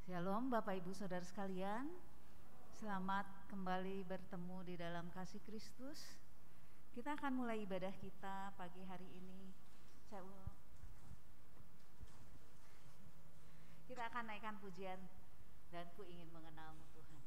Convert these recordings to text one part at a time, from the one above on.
Shalom Bapak Ibu Saudara sekalian, selamat kembali bertemu di dalam kasih Kristus. Kita akan mulai ibadah kita pagi hari ini. Kita akan naikkan pujian dan ku ingin mengenalmu Tuhan.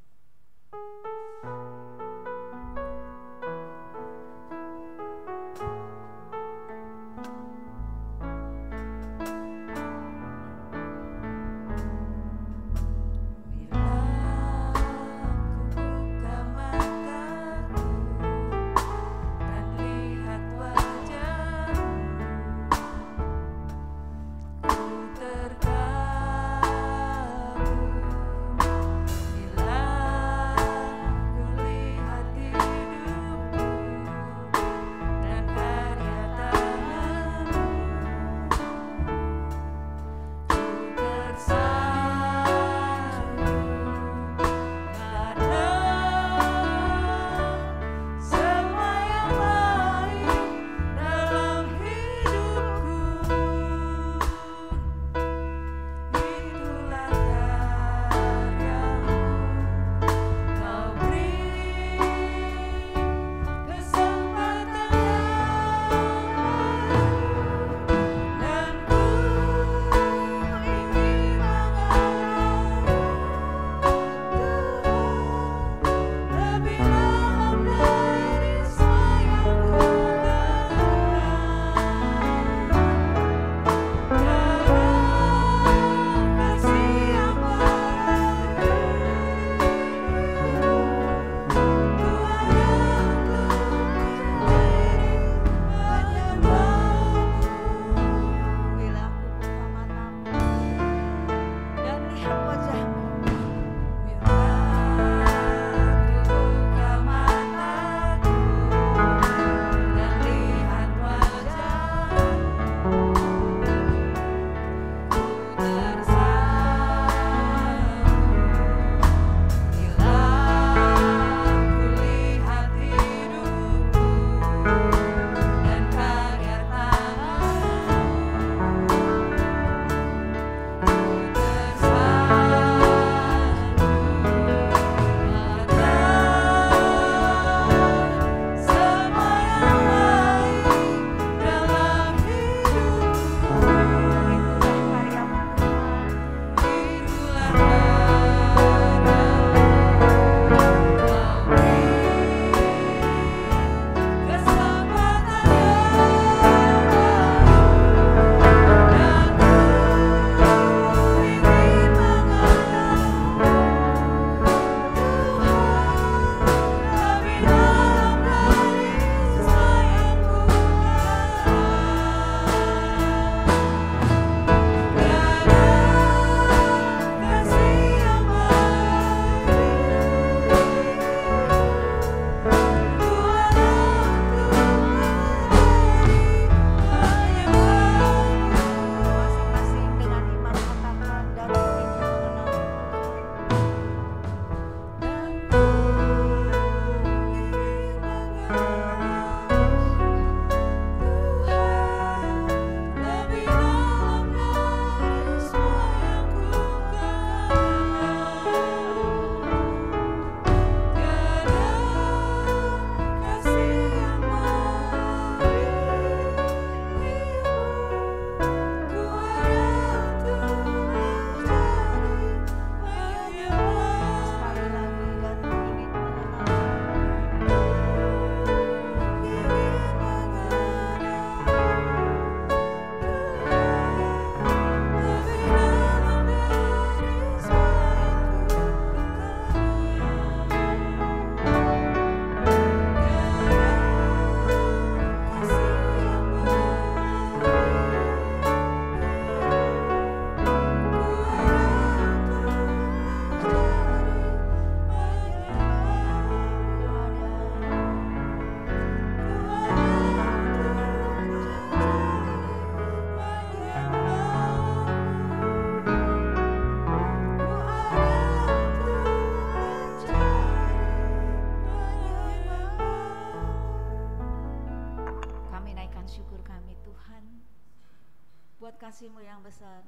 Kasih-Mu yang besar,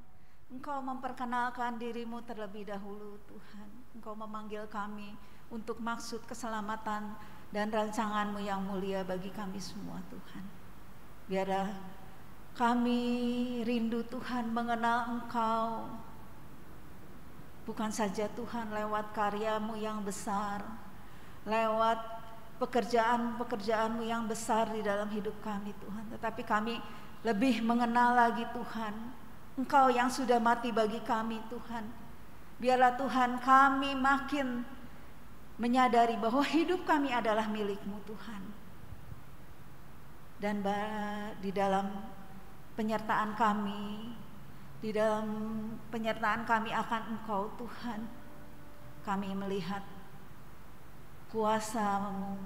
Engkau memperkenalkan dirimu terlebih dahulu Tuhan. Engkau memanggil kami untuk maksud keselamatan dan rancangan-Mu yang mulia bagi kami semua Tuhan. Biarlah kami rindu Tuhan mengenal Engkau, bukan saja Tuhan lewat karya-Mu yang besar, lewat pekerjaan-pekerjaan-Mu yang besar di dalam hidup kami Tuhan, tetapi kami lebih mengenal lagi Tuhan Engkau yang sudah mati bagi kami Tuhan. Biarlah Tuhan kami makin menyadari bahwa hidup kami adalah milik-Mu Tuhan. Dan di dalam penyertaan kami, di dalam penyertaan kami akan Engkau Tuhan, kami melihat kuasa-Mu,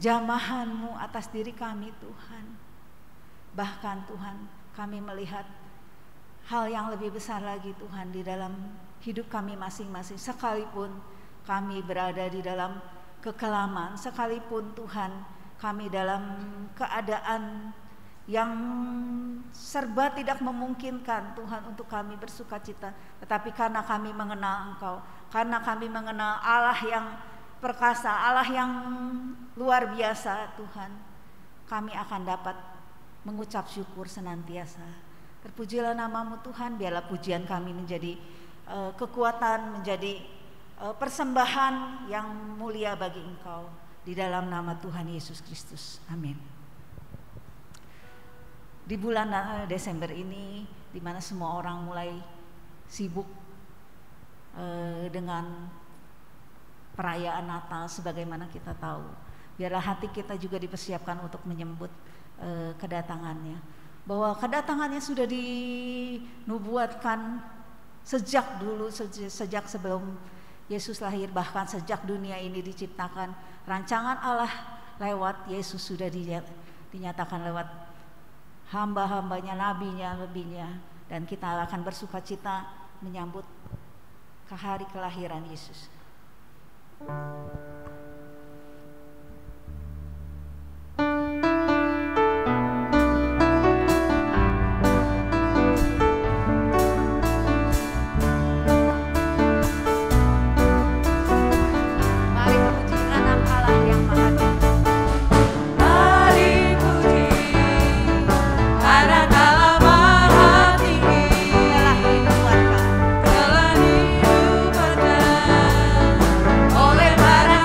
jamahan-Mu atas diri kami Tuhan. Bahkan Tuhan, kami melihat hal yang lebih besar lagi Tuhan di dalam hidup kami masing-masing. Sekalipun kami berada di dalam kekelaman, sekalipun Tuhan kami dalam keadaan yang serba tidak memungkinkan Tuhan untuk kami bersukacita, tetapi karena kami mengenal Engkau, karena kami mengenal Allah yang perkasa, Allah yang luar biasa Tuhan, kami akan dapat mengucap syukur senantiasa. Terpujilah nama-Mu Tuhan, biarlah pujian kami menjadi kekuatan, menjadi persembahan yang mulia bagi Engkau, di dalam nama Tuhan Yesus Kristus, amin. Di bulan Desember ini, di mana semua orang mulai sibuk dengan perayaan Natal, sebagaimana kita tahu, biarlah hati kita juga dipersiapkan untuk menyambut kedatangannya, bahwa kedatangannya sudah dinubuatkan sejak dulu, sejak sebelum Yesus lahir, bahkan sejak dunia ini diciptakan. Rancangan Allah lewat Yesus sudah dinyatakan lewat hamba-hambanya, nabinya, lebinya, dan kita akan bersukacita menyambut ke hari kelahiran Yesus. Oleh para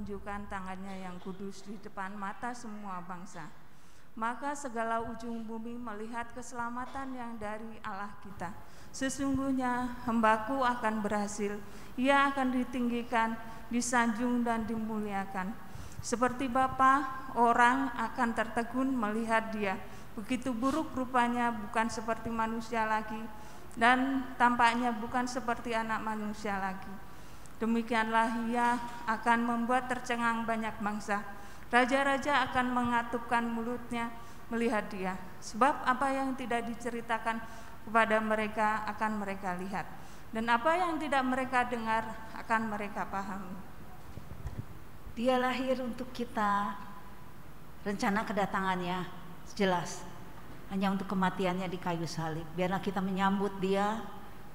menunjukkan tangannya yang kudus di depan mata semua bangsa. Maka segala ujung bumi melihat keselamatan yang dari Allah kita. Sesungguhnya hambaku akan berhasil, ia akan ditinggikan, disanjung dan dimuliakan. Seperti Bapa, orang akan tertegun melihat dia. Begitu buruk rupanya, bukan seperti manusia lagi, dan tampaknya bukan seperti anak manusia lagi. Demikianlah ia akan membuat tercengang banyak bangsa. Raja-raja akan mengatupkan mulutnya melihat dia. Sebab apa yang tidak diceritakan kepada mereka akan mereka lihat, dan apa yang tidak mereka dengar akan mereka pahami. Dia lahir untuk kita, rencana kedatangannya jelas, hanya untuk kematiannya di kayu salib. Biarlah kita menyambut dia,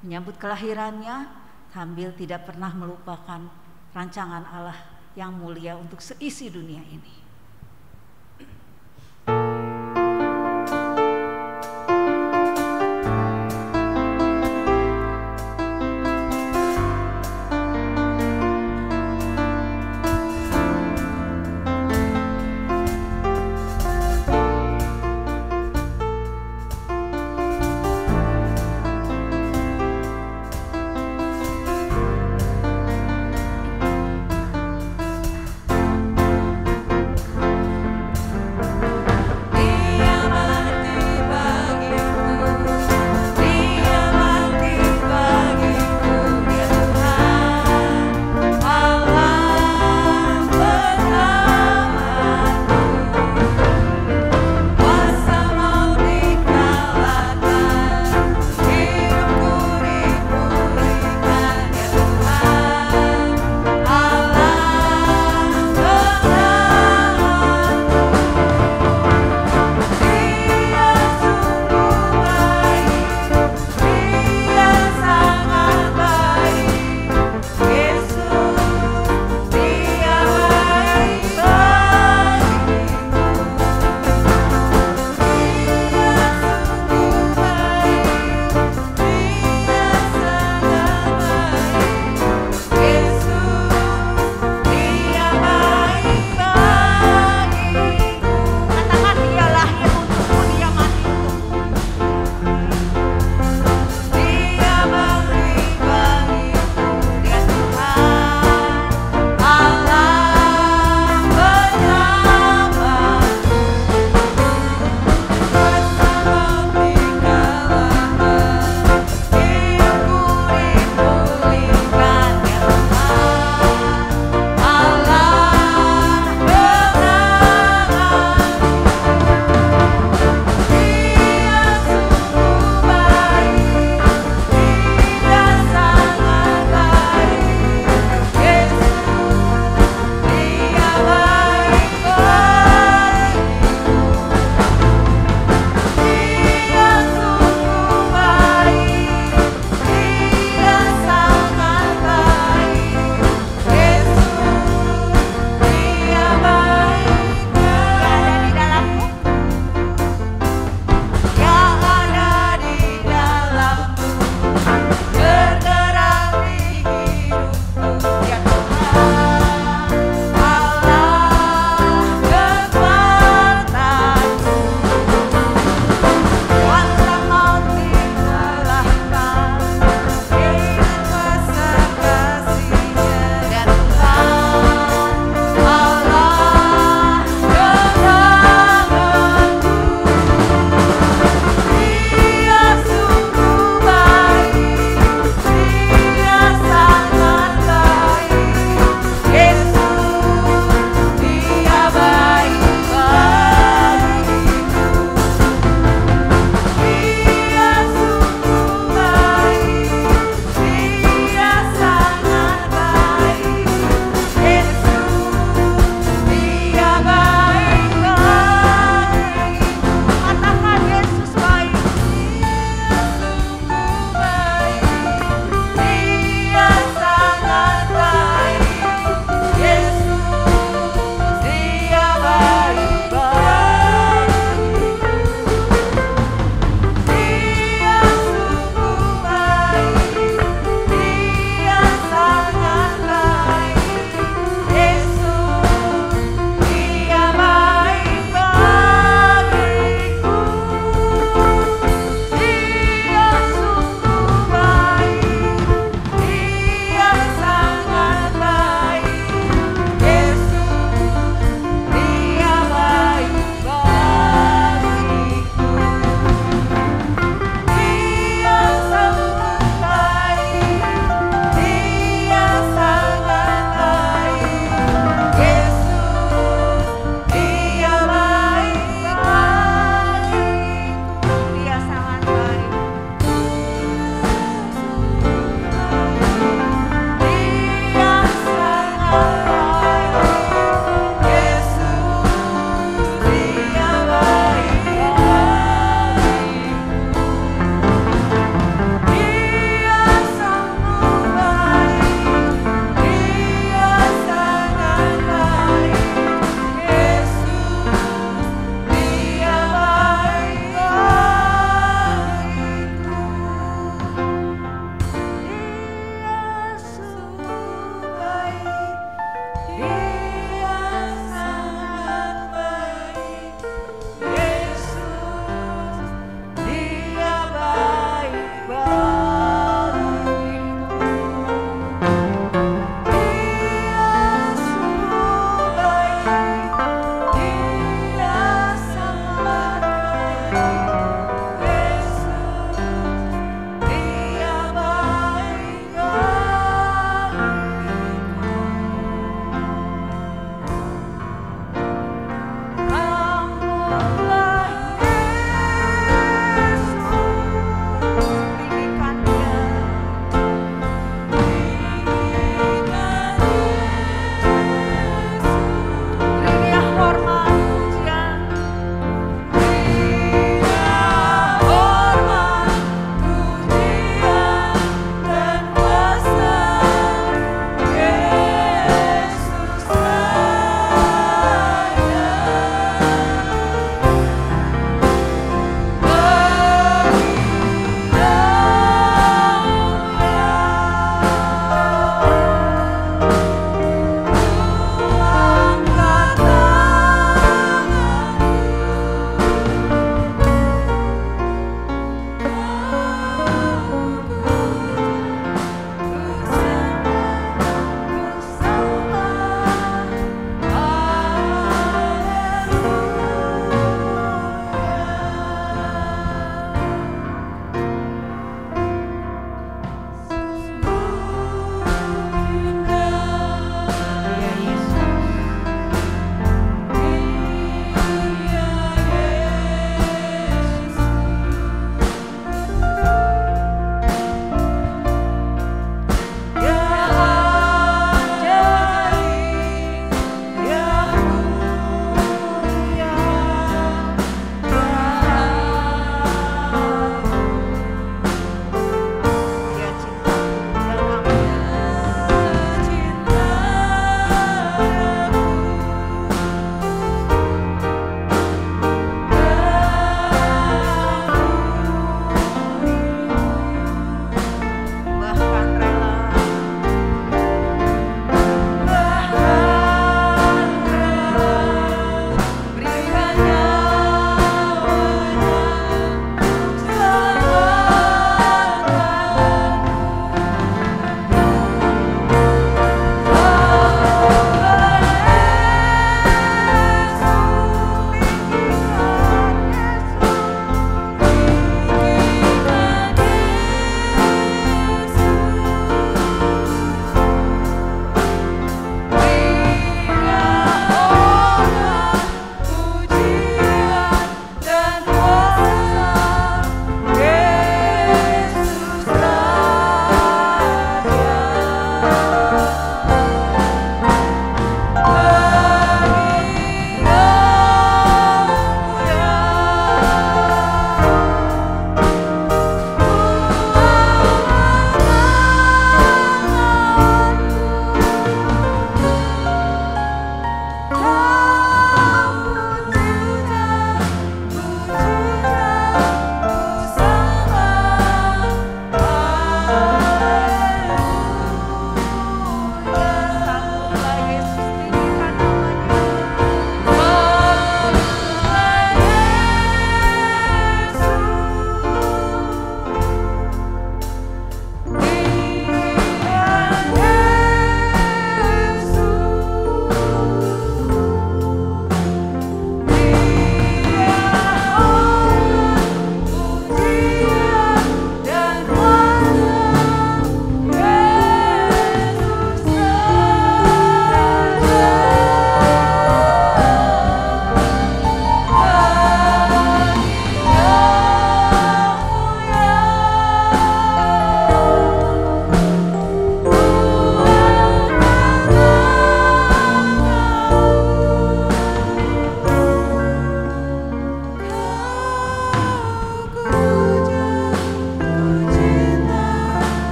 menyambut kelahirannya, sambil tidak pernah melupakan rancangan Allah yang mulia untuk seisi dunia ini.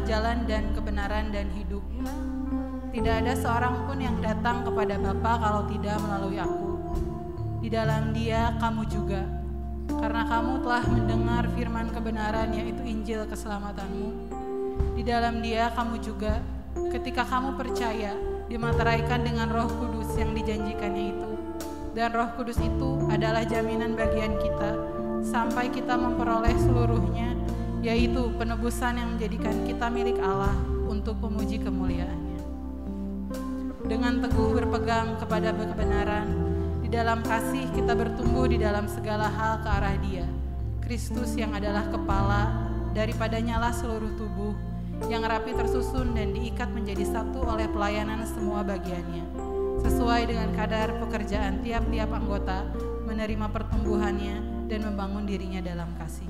jalan dan kebenaran dan hidup. Tidak ada seorang pun yang datang kepada Bapa kalau tidak melalui aku. Di dalam Dia kamu juga, karena kamu telah mendengar firman kebenaran, yaitu Injil keselamatanmu. Di dalam Dia kamu juga, ketika kamu percaya, dimateraikan dengan Roh Kudus yang dijanjikannya itu. Dan Roh Kudus itu adalah jaminan bagian kita sampai kita memperoleh seluruhnya, yaitu penebusan yang menjadikan kita milik Allah untuk memuji kemuliaan-Nya. Dengan teguh berpegang kepada kebenaran, di dalam kasih kita bertumbuh di dalam segala hal ke arah Dia, Kristus yang adalah kepala, daripadanya lah seluruh tubuh yang rapi tersusun dan diikat menjadi satu oleh pelayanan semua bagiannya, sesuai dengan kadar pekerjaan tiap-tiap anggota, menerima pertumbuhannya dan membangun dirinya dalam kasih.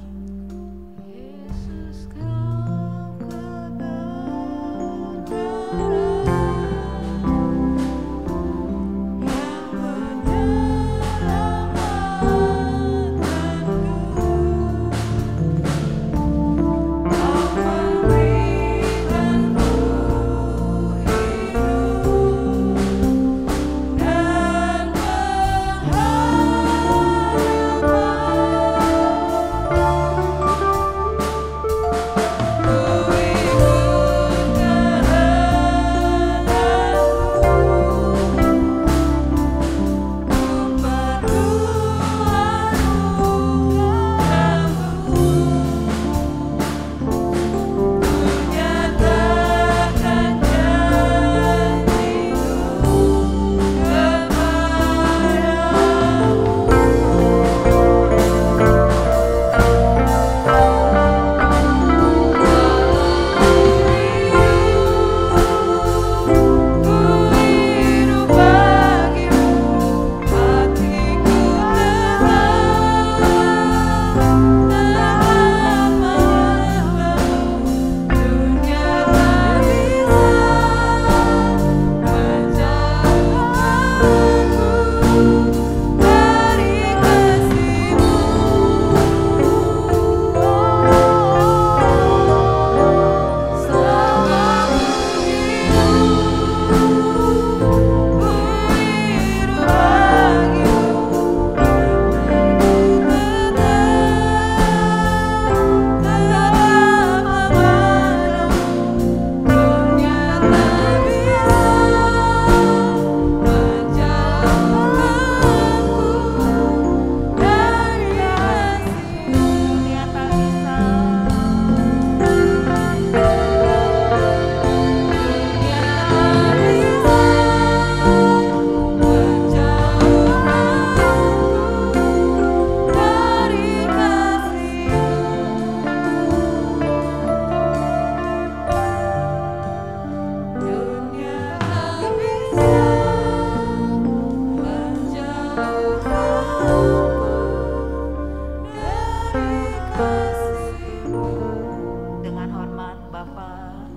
Bapa,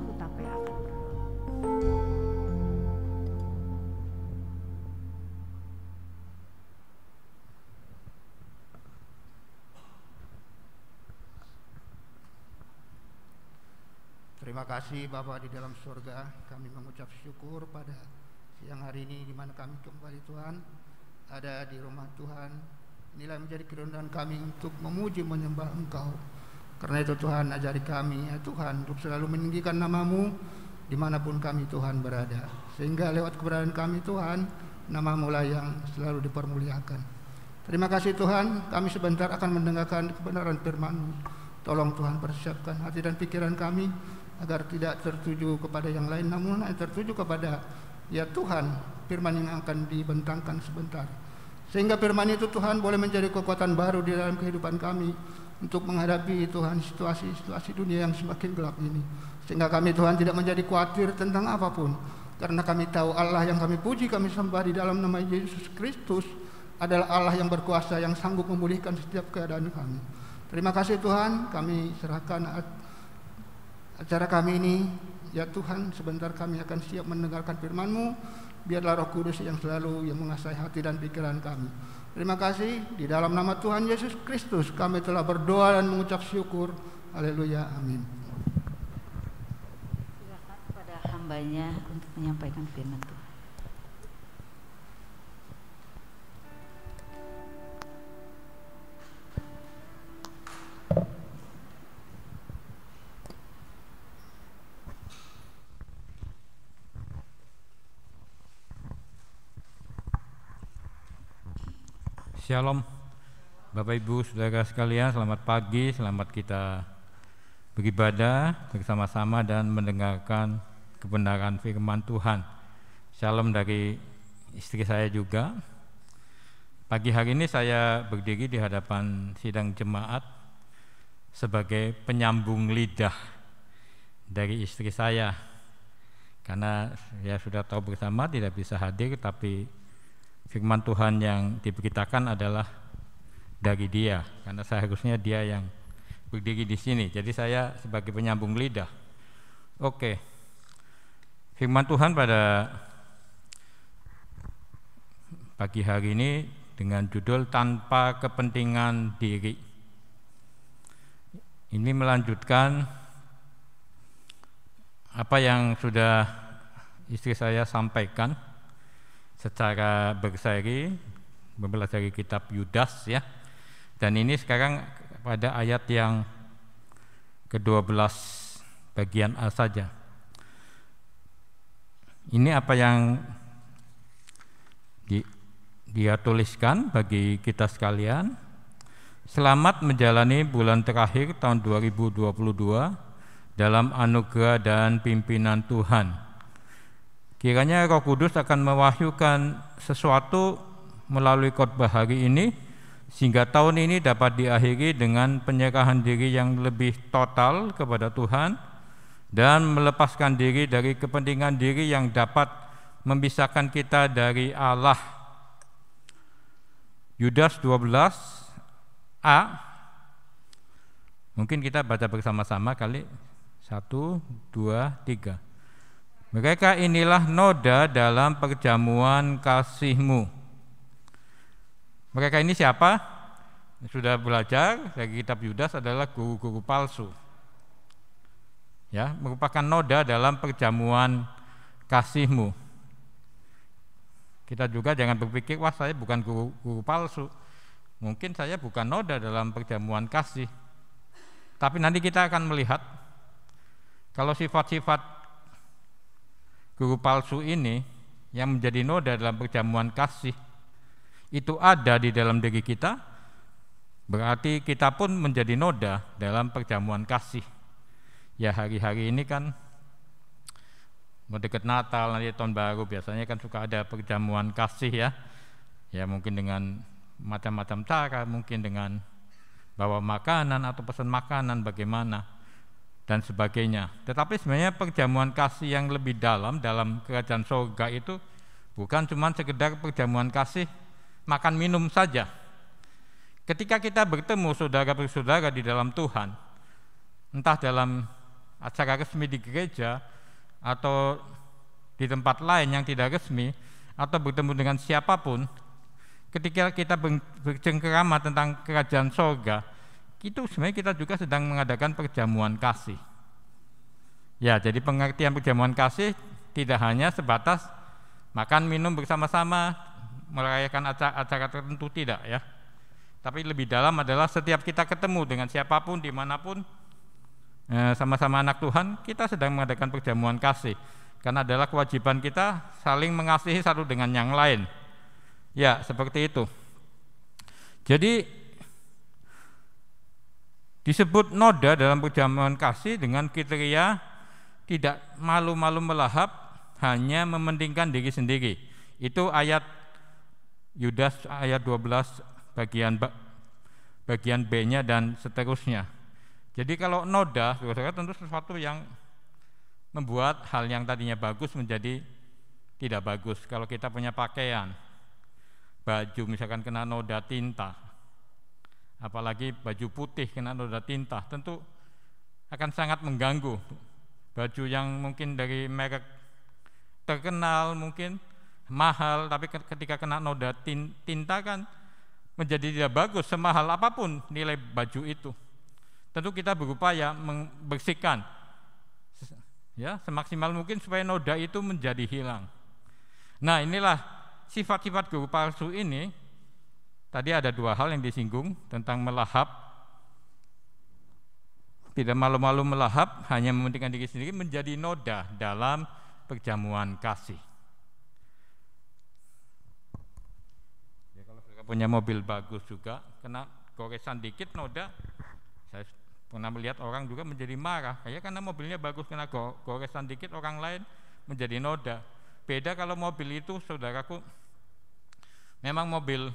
Hutape akan berdoa. Terima kasih Bapa di dalam surga, kami mengucap syukur pada siang hari ini di mana kami kembali Tuhan ada di rumah Tuhan. Inilah menjadi kerendahan kami untuk memuji menyembah Engkau. Karena itu Tuhan ajari kami ya Tuhan untuk selalu meninggikan nama-Mu dimanapun kami Tuhan berada. Sehingga lewat keberadaan kami Tuhan, nama-Mu lah yang selalu dipermuliakan. Terima kasih Tuhan, kami sebentar akan mendengarkan kebenaran firman-Mu. Tolong Tuhan persiapkan hati dan pikiran kami agar tidak tertuju kepada yang lain, namun tertuju kepada ya Tuhan, firman yang akan dibentangkan sebentar. Sehingga firman itu Tuhan boleh menjadi kekuatan baru di dalam kehidupan kami untuk menghadapi Tuhan situasi-situasi dunia yang semakin gelap ini. Sehingga kami Tuhan tidak menjadi khawatir tentang apapun, karena kami tahu Allah yang kami puji, kami sembah di dalam nama Yesus Kristus adalah Allah yang berkuasa, yang sanggup memulihkan setiap keadaan kami. Terima kasih Tuhan, kami serahkan acara kami ini ya Tuhan. Sebentar kami akan siap mendengarkan firman-Mu. Biarlah Roh Kudus yang selalu yang mengasai hati dan pikiran kami. Terima kasih, di dalam nama Tuhan Yesus Kristus kami telah berdoa dan mengucap syukur. Haleluya, amin. Silakan kepada hambanya untuk menyampaikan firman Tuhan. Shalom Bapak Ibu Saudara sekalian, selamat pagi, selamat kita beribadah bersama-sama dan mendengarkan kebenaran firman Tuhan. Shalom dari istri saya juga. Pagi hari ini saya berdiri di hadapan sidang jemaat sebagai penyambung lidah dari istri saya, karena ya sudah tahu bersama tidak bisa hadir, tapi firman Tuhan yang diberitakan adalah dari dia, karena seharusnya dia yang berdiri di sini. Jadi saya sebagai penyambung lidah. Oke. Firman Tuhan pada pagi hari ini dengan judul tanpa kepentingan diri. Ini melanjutkan apa yang sudah istri saya sampaikan secara berseri, mempelajari kitab Yudas ya. Dan ini sekarang pada ayat yang ke-12 bagian A saja. Ini apa yang dia tuliskan bagi kita sekalian. Selamat menjalani bulan terakhir tahun 2022 dalam anugerah dan pimpinan Tuhan. Kiranya Roh Kudus akan mewahyukan sesuatu melalui khotbah hari ini, sehingga tahun ini dapat diakhiri dengan penyerahan diri yang lebih total kepada Tuhan dan melepaskan diri dari kepentingan diri yang dapat memisahkan kita dari Allah. Yudas 12a, mungkin kita baca bersama-sama kali. 1, 2, 3. Mereka inilah noda dalam perjamuan kasih-Mu. Mereka ini siapa? Sudah belajar dari kitab Yudas adalah guru-guru palsu. Ya, merupakan noda dalam perjamuan kasih-Mu. Kita juga jangan berpikir, wah saya bukan guru palsu. Mungkin saya bukan noda dalam perjamuan kasih. Tapi nanti kita akan melihat kalau sifat-sifat guru palsu ini yang menjadi noda dalam perjamuan kasih itu ada di dalam diri kita, berarti kita pun menjadi noda dalam perjamuan kasih. Ya hari-hari ini kan mau dekat Natal, nanti tahun baru biasanya kan suka ada perjamuan kasih ya. Ya mungkin dengan macam-macam cara, mungkin dengan bawa makanan atau pesan makanan bagaimana dan sebagainya. Tetapi sebenarnya perjamuan kasih yang lebih dalam kerajaan surga itu bukan cuma sekedar perjamuan kasih makan minum saja. Ketika kita bertemu saudara-saudara di dalam Tuhan, entah dalam acara resmi di gereja atau di tempat lain yang tidak resmi atau bertemu dengan siapapun, ketika kita bercengkerama tentang kerajaan sorga, itu sebenarnya kita juga sedang mengadakan perjamuan kasih. Ya, jadi pengertian perjamuan kasih tidak hanya sebatas makan minum bersama-sama merayakan acara tertentu, tidak ya. Tapi lebih dalam adalah setiap kita ketemu dengan siapapun dimanapun, sama-sama anak Tuhan, kita sedang mengadakan perjamuan kasih. Karena adalah kewajiban kita saling mengasihi satu dengan yang lain. Ya, seperti itu. Jadi disebut noda dalam perjamuan kasih dengan kriteria tidak malu-malu melahap, hanya mementingkan diri sendiri. Itu ayat Yudas ayat 12 bagian B-nya dan seterusnya. Jadi kalau noda, saudara, tentu sesuatu yang membuat hal yang tadinya bagus menjadi tidak bagus. Kalau kita punya pakaian, baju misalkan kena noda tinta, apalagi baju putih kena noda tinta, tentu akan sangat mengganggu. Baju yang mungkin dari merek terkenal, mungkin mahal, tapi ketika kena noda tinta kan menjadi tidak bagus, semahal apapun nilai baju itu. Tentu kita berupaya membersihkan ya semaksimal mungkin supaya noda itu menjadi hilang. Nah, inilah sifat-sifat guru palsu ini. Tadi ada dua hal yang disinggung tentang melahap, tidak malu-malu melahap, hanya mementingkan diri sendiri, menjadi noda dalam perjamuan kasih. Ya, kalau mereka punya mobil bagus juga, kena goresan dikit noda, saya pernah melihat orang juga menjadi marah, kayak karena mobilnya bagus, kena goresan dikit orang lain menjadi noda. Beda kalau mobil itu, saudaraku, memang mobil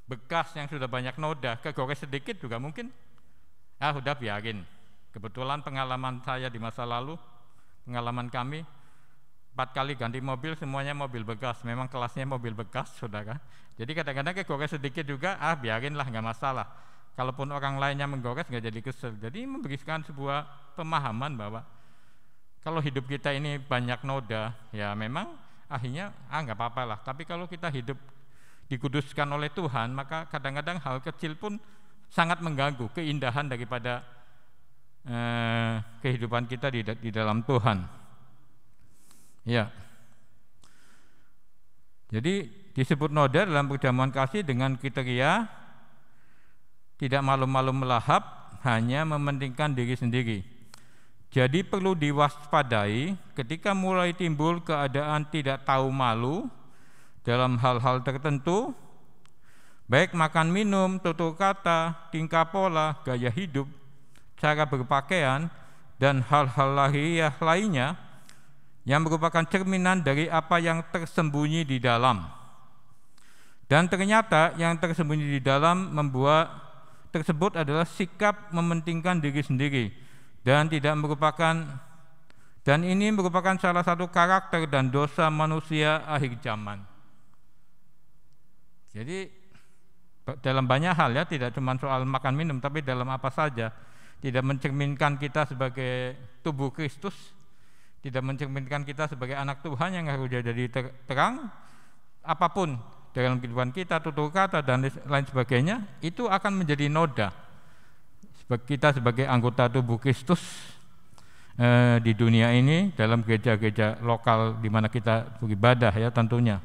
bekas yang sudah banyak noda, kegores sedikit juga mungkin udah biarin. Kebetulan pengalaman saya di masa lalu, pengalaman kami 4 kali ganti mobil, semuanya mobil bekas. Memang kelasnya mobil bekas, saudara. Jadi kadang-kadang kegores sedikit juga, biarinlah, nggak masalah. Kalaupun orang lainnya menggores nggak jadi kesel. Jadi memberikan sebuah pemahaman bahwa kalau hidup kita ini banyak noda, ya memang akhirnya nggak apa-apa lah. Tapi kalau kita hidup dikuduskan oleh Tuhan, maka kadang-kadang hal kecil pun sangat mengganggu keindahan daripada kehidupan kita di dalam Tuhan. Ya. Jadi disebut noda dalam perjamuan kasih dengan kriteria tidak malu-malu melahap, hanya mementingkan diri sendiri. Jadi perlu diwaspadai ketika mulai timbul keadaan tidak tahu malu dalam hal-hal tertentu, baik makan minum, tutur kata, tingkah pola, gaya hidup, cara berpakaian, dan hal-hal lahiriah lainnya yang merupakan cerminan dari apa yang tersembunyi di dalam. Dan ternyata yang tersembunyi di dalam tersebut adalah sikap mementingkan diri sendiri dan ini merupakan salah satu karakter dan dosa manusia akhir zaman. Jadi dalam banyak hal ya, tidak cuma soal makan minum, tapi dalam apa saja, tidak mencerminkan kita sebagai tubuh Kristus, tidak mencerminkan kita sebagai anak Tuhan yang harus jadi terang. Apapun dalam kehidupan kita, tutur kata dan lain sebagainya, itu akan menjadi noda kita sebagai anggota tubuh Kristus di dunia ini, dalam gereja-gereja lokal di mana kita beribadah ya tentunya.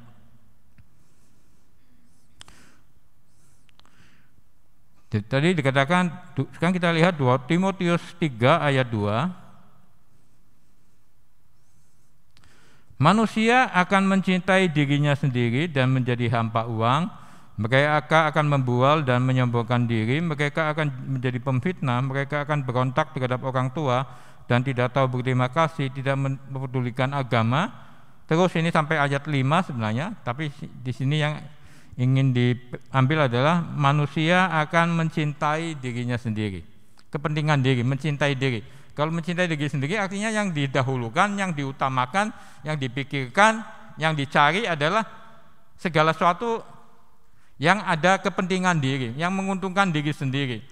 Tadi dikatakan, sekarang kita lihat 2 Timotius 3 ayat 2. Manusia akan mencintai dirinya sendiri dan menjadi hampa uang. Mereka akan membual dan menyombongkan diri. Mereka akan menjadi pemfitnah. Mereka akan berontak terhadap orang tua dan tidak tahu berterima kasih, tidak mempedulikan agama. Terus ini sampai ayat 5 sebenarnya, tapi di sini yang ingin diambil adalah manusia akan mencintai dirinya sendiri. Kepentingan diri, mencintai diri. Kalau mencintai diri sendiri artinya yang didahulukan, yang diutamakan, yang dipikirkan, yang dicari adalah segala sesuatu yang ada kepentingan diri, yang menguntungkan diri sendiri.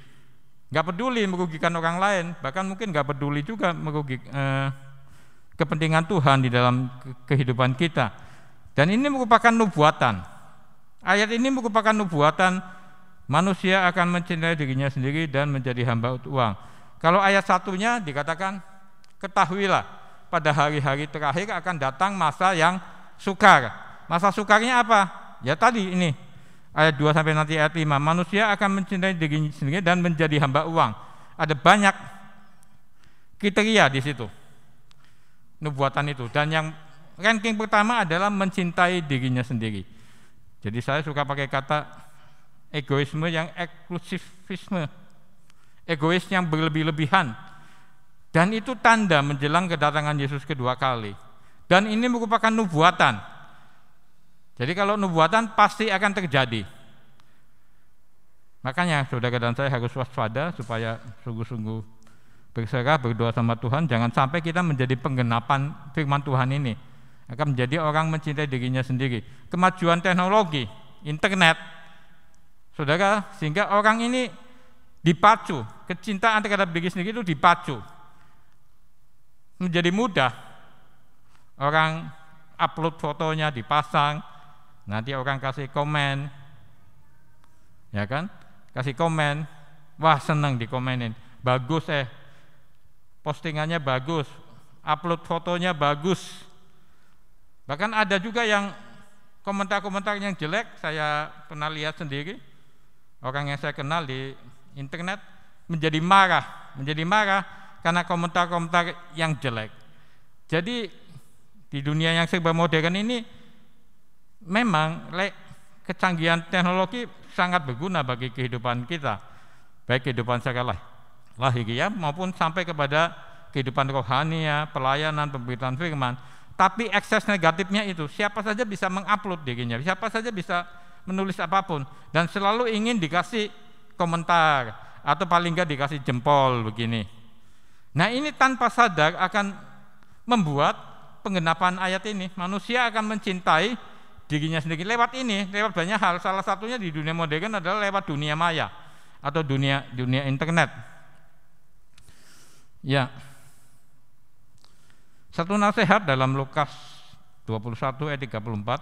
nggak peduli merugikan orang lain, bahkan mungkin nggak peduli juga merugikan kepentingan Tuhan di dalam kehidupan kita. Dan ini merupakan nubuatan. Ayat ini merupakan nubuatan manusia akan mencintai dirinya sendiri dan menjadi hamba uang. Kalau ayat satunya dikatakan, ketahuilah pada hari-hari terakhir akan datang masa yang sukar. Masa sukarnya apa? Ya tadi ini ayat 2 sampai nanti ayat 5, manusia akan mencintai dirinya sendiri dan menjadi hamba uang. Ada banyak kriteria di situ nubuatan itu, dan yang ranking pertama adalah mencintai dirinya sendiri. Jadi saya suka pakai kata egoisme yang eksklusivisme, egois yang berlebih-lebihan, dan itu tanda menjelang kedatangan Yesus kedua kali. Dan ini merupakan nubuatan. Jadi kalau nubuatan pasti akan terjadi. Makanya saudara dan saya harus waspada supaya sungguh-sungguh berserah, berdoa sama Tuhan, jangan sampai kita menjadi penggenapan firman Tuhan ini, akan menjadi orang mencintai dirinya sendiri. Kemajuan teknologi, internet, saudara, sehingga orang ini dipacu, kecintaan terhadap diri sendiri itu dipacu. Menjadi mudah, orang upload fotonya dipasang, nanti orang kasih komen, ya kan, kasih komen, wah senang dikomenin, bagus postingannya bagus, upload fotonya bagus. Bahkan ada juga yang komentar-komentar yang jelek, saya pernah lihat sendiri, orang yang saya kenal di internet menjadi marah karena komentar-komentar yang jelek. Jadi di dunia yang serba modern ini memang kecanggihan teknologi sangat berguna bagi kehidupan kita, baik kehidupan secara lahiriah maupun sampai kepada kehidupan rohania, pelayanan, pemberitaan firman. Tapi ekses negatifnya itu, siapa saja bisa mengupload dirinya, siapa saja bisa menulis apapun, dan selalu ingin dikasih komentar atau paling enggak dikasih jempol begini. Nah ini tanpa sadar akan membuat penggenapan ayat ini, manusia akan mencintai dirinya sendiri lewat banyak hal. Salah satunya di dunia modern adalah lewat dunia maya atau dunia internet. Ya, satu nasihat dalam Lukas 21 ayat 34,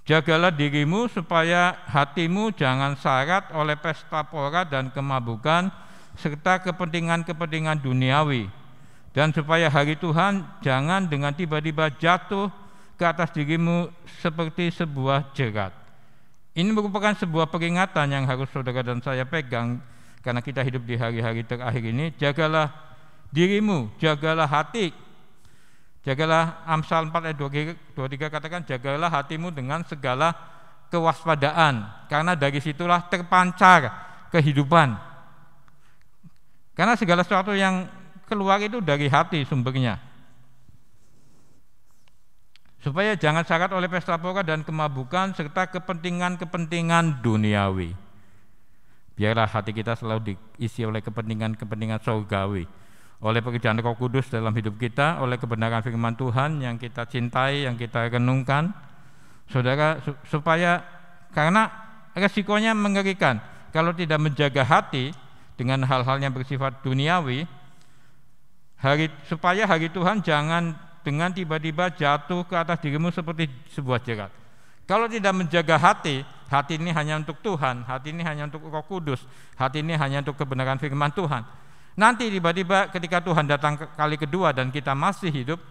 jagalah dirimu supaya hatimu jangan syarat oleh pesta pora dan kemabukan serta kepentingan-kepentingan duniawi, dan supaya hari Tuhan jangan dengan tiba-tiba jatuh ke atas dirimu seperti sebuah jerat. Ini merupakan sebuah peringatan yang harus saudara dan saya pegang, karena kita hidup di hari-hari terakhir ini. Jagalah dirimu, jagalah hati. Jagalah, Amsal 4 ayat 23 katakan, jagalah hatimu dengan segala kewaspadaan, karena dari situlah terpancar kehidupan. Karena segala sesuatu yang keluar itu dari hati sumbernya. Supaya jangan syarat oleh pesta pora dan kemabukan serta kepentingan-kepentingan duniawi. Biarlah hati kita selalu diisi oleh kepentingan-kepentingan surgawi, oleh pekerjaan Roh Kudus dalam hidup kita, oleh kebenaran firman Tuhan yang kita cintai, yang kita renungkan, saudara, supaya, karena resikonya mengerikan kalau tidak menjaga hati dengan hal-hal yang bersifat duniawi, supaya hari Tuhan jangan dengan tiba-tiba jatuh ke atas dirimu seperti sebuah jerat. Kalau tidak menjaga hati ini hanya untuk Tuhan, hati ini hanya untuk Roh Kudus, hati ini hanya untuk kebenaran firman Tuhan. Nanti tiba-tiba ketika Tuhan datang kali kedua dan kita masih hidup,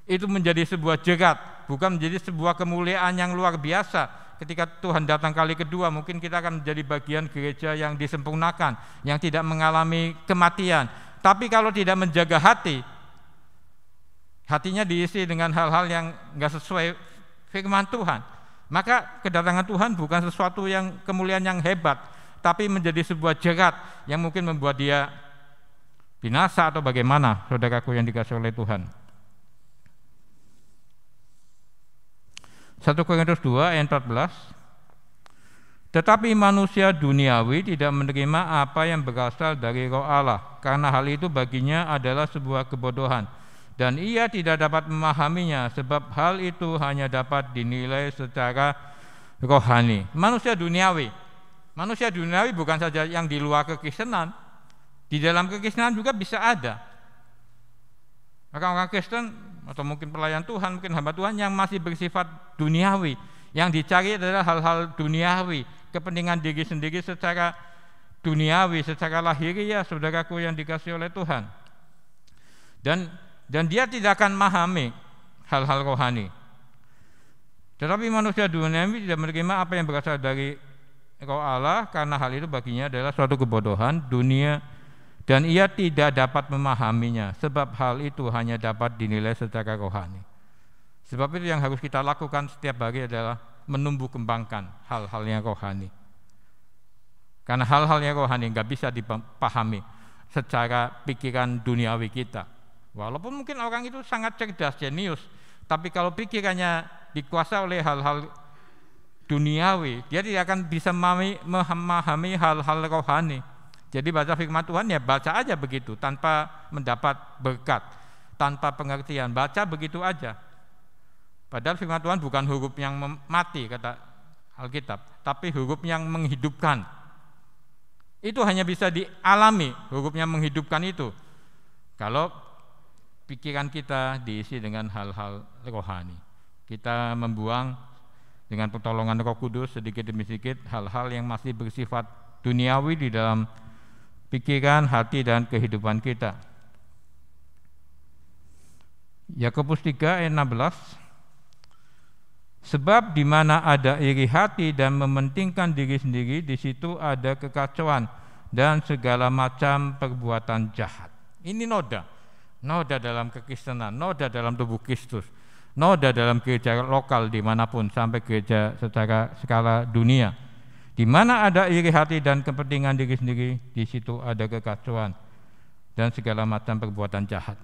itu menjadi sebuah jerat, bukan menjadi sebuah kemuliaan yang luar biasa. Ketika Tuhan datang kali kedua, mungkin kita akan menjadi bagian gereja yang disempurnakan, yang tidak mengalami kematian. Tapi kalau tidak menjaga hatinya diisi dengan hal-hal yang enggak sesuai firman Tuhan, maka kedatangan Tuhan bukan sesuatu yang kemuliaan yang hebat, tapi menjadi sebuah jerat yang mungkin membuat dia binasa atau bagaimana, saudaraku yang dikasihi oleh Tuhan. 1 Korintus 2 ayat 14, tetapi manusia duniawi tidak menerima apa yang berasal dari Roh Allah, karena hal itu baginya adalah sebuah kebodohan, dan ia tidak dapat memahaminya, sebab hal itu hanya dapat dinilai secara rohani. Manusia duniawi, Manusia duniawi bukan saja yang di luar kekristenan, di dalam kekristenan juga bisa ada. Maka orang Kristen atau mungkin pelayan Tuhan, mungkin hamba Tuhan yang masih bersifat duniawi, yang dicari adalah hal-hal duniawi, kepentingan diri sendiri secara duniawi, secara lahiriah, saudaraku yang dikasihi oleh Tuhan. Dan dia tidak akan memahami hal-hal rohani. Tetapi manusia duniawi tidak menerima apa yang berasal dari Roh Allah, karena hal itu baginya adalah suatu kebodohan dunia, dan ia tidak dapat memahaminya, sebab hal itu hanya dapat dinilai secara rohani. Sebab itu yang harus kita lakukan setiap hari adalah menumbuh kembangkan hal-hal yang rohani. Karena hal-hal yang rohani nggak bisa dipahami secara pikiran duniawi kita. Walaupun mungkin orang itu sangat cerdas, jenius, tapi kalau pikirannya dikuasai oleh hal-hal duniawi, dia tidak akan bisa memahami hal-hal rohani. Jadi baca firman Tuhan ya baca aja begitu, tanpa mendapat berkat, tanpa pengertian, baca begitu aja. Padahal firman Tuhan bukan huruf yang mati kata Alkitab, tapi huruf yang menghidupkan. Itu hanya bisa dialami, hurufnya menghidupkan itu, kalau pikiran kita diisi dengan hal-hal rohani. Kita membuang dengan pertolongan Roh Kudus sedikit demi sedikit hal-hal yang masih bersifat duniawi di dalam pikiran, hati, dan kehidupan kita. Yakobus 3 ayat 16, sebab di mana ada iri hati dan mementingkan diri sendiri, di situ ada kekacauan dan segala macam perbuatan jahat. Ini noda dalam kekristenan, noda dalam tubuh Kristus, noda dalam gereja lokal dimanapun, sampai gereja secara skala dunia. Di mana ada iri hati dan kepentingan diri sendiri, di situ ada kekacauan dan segala macam perbuatan jahat.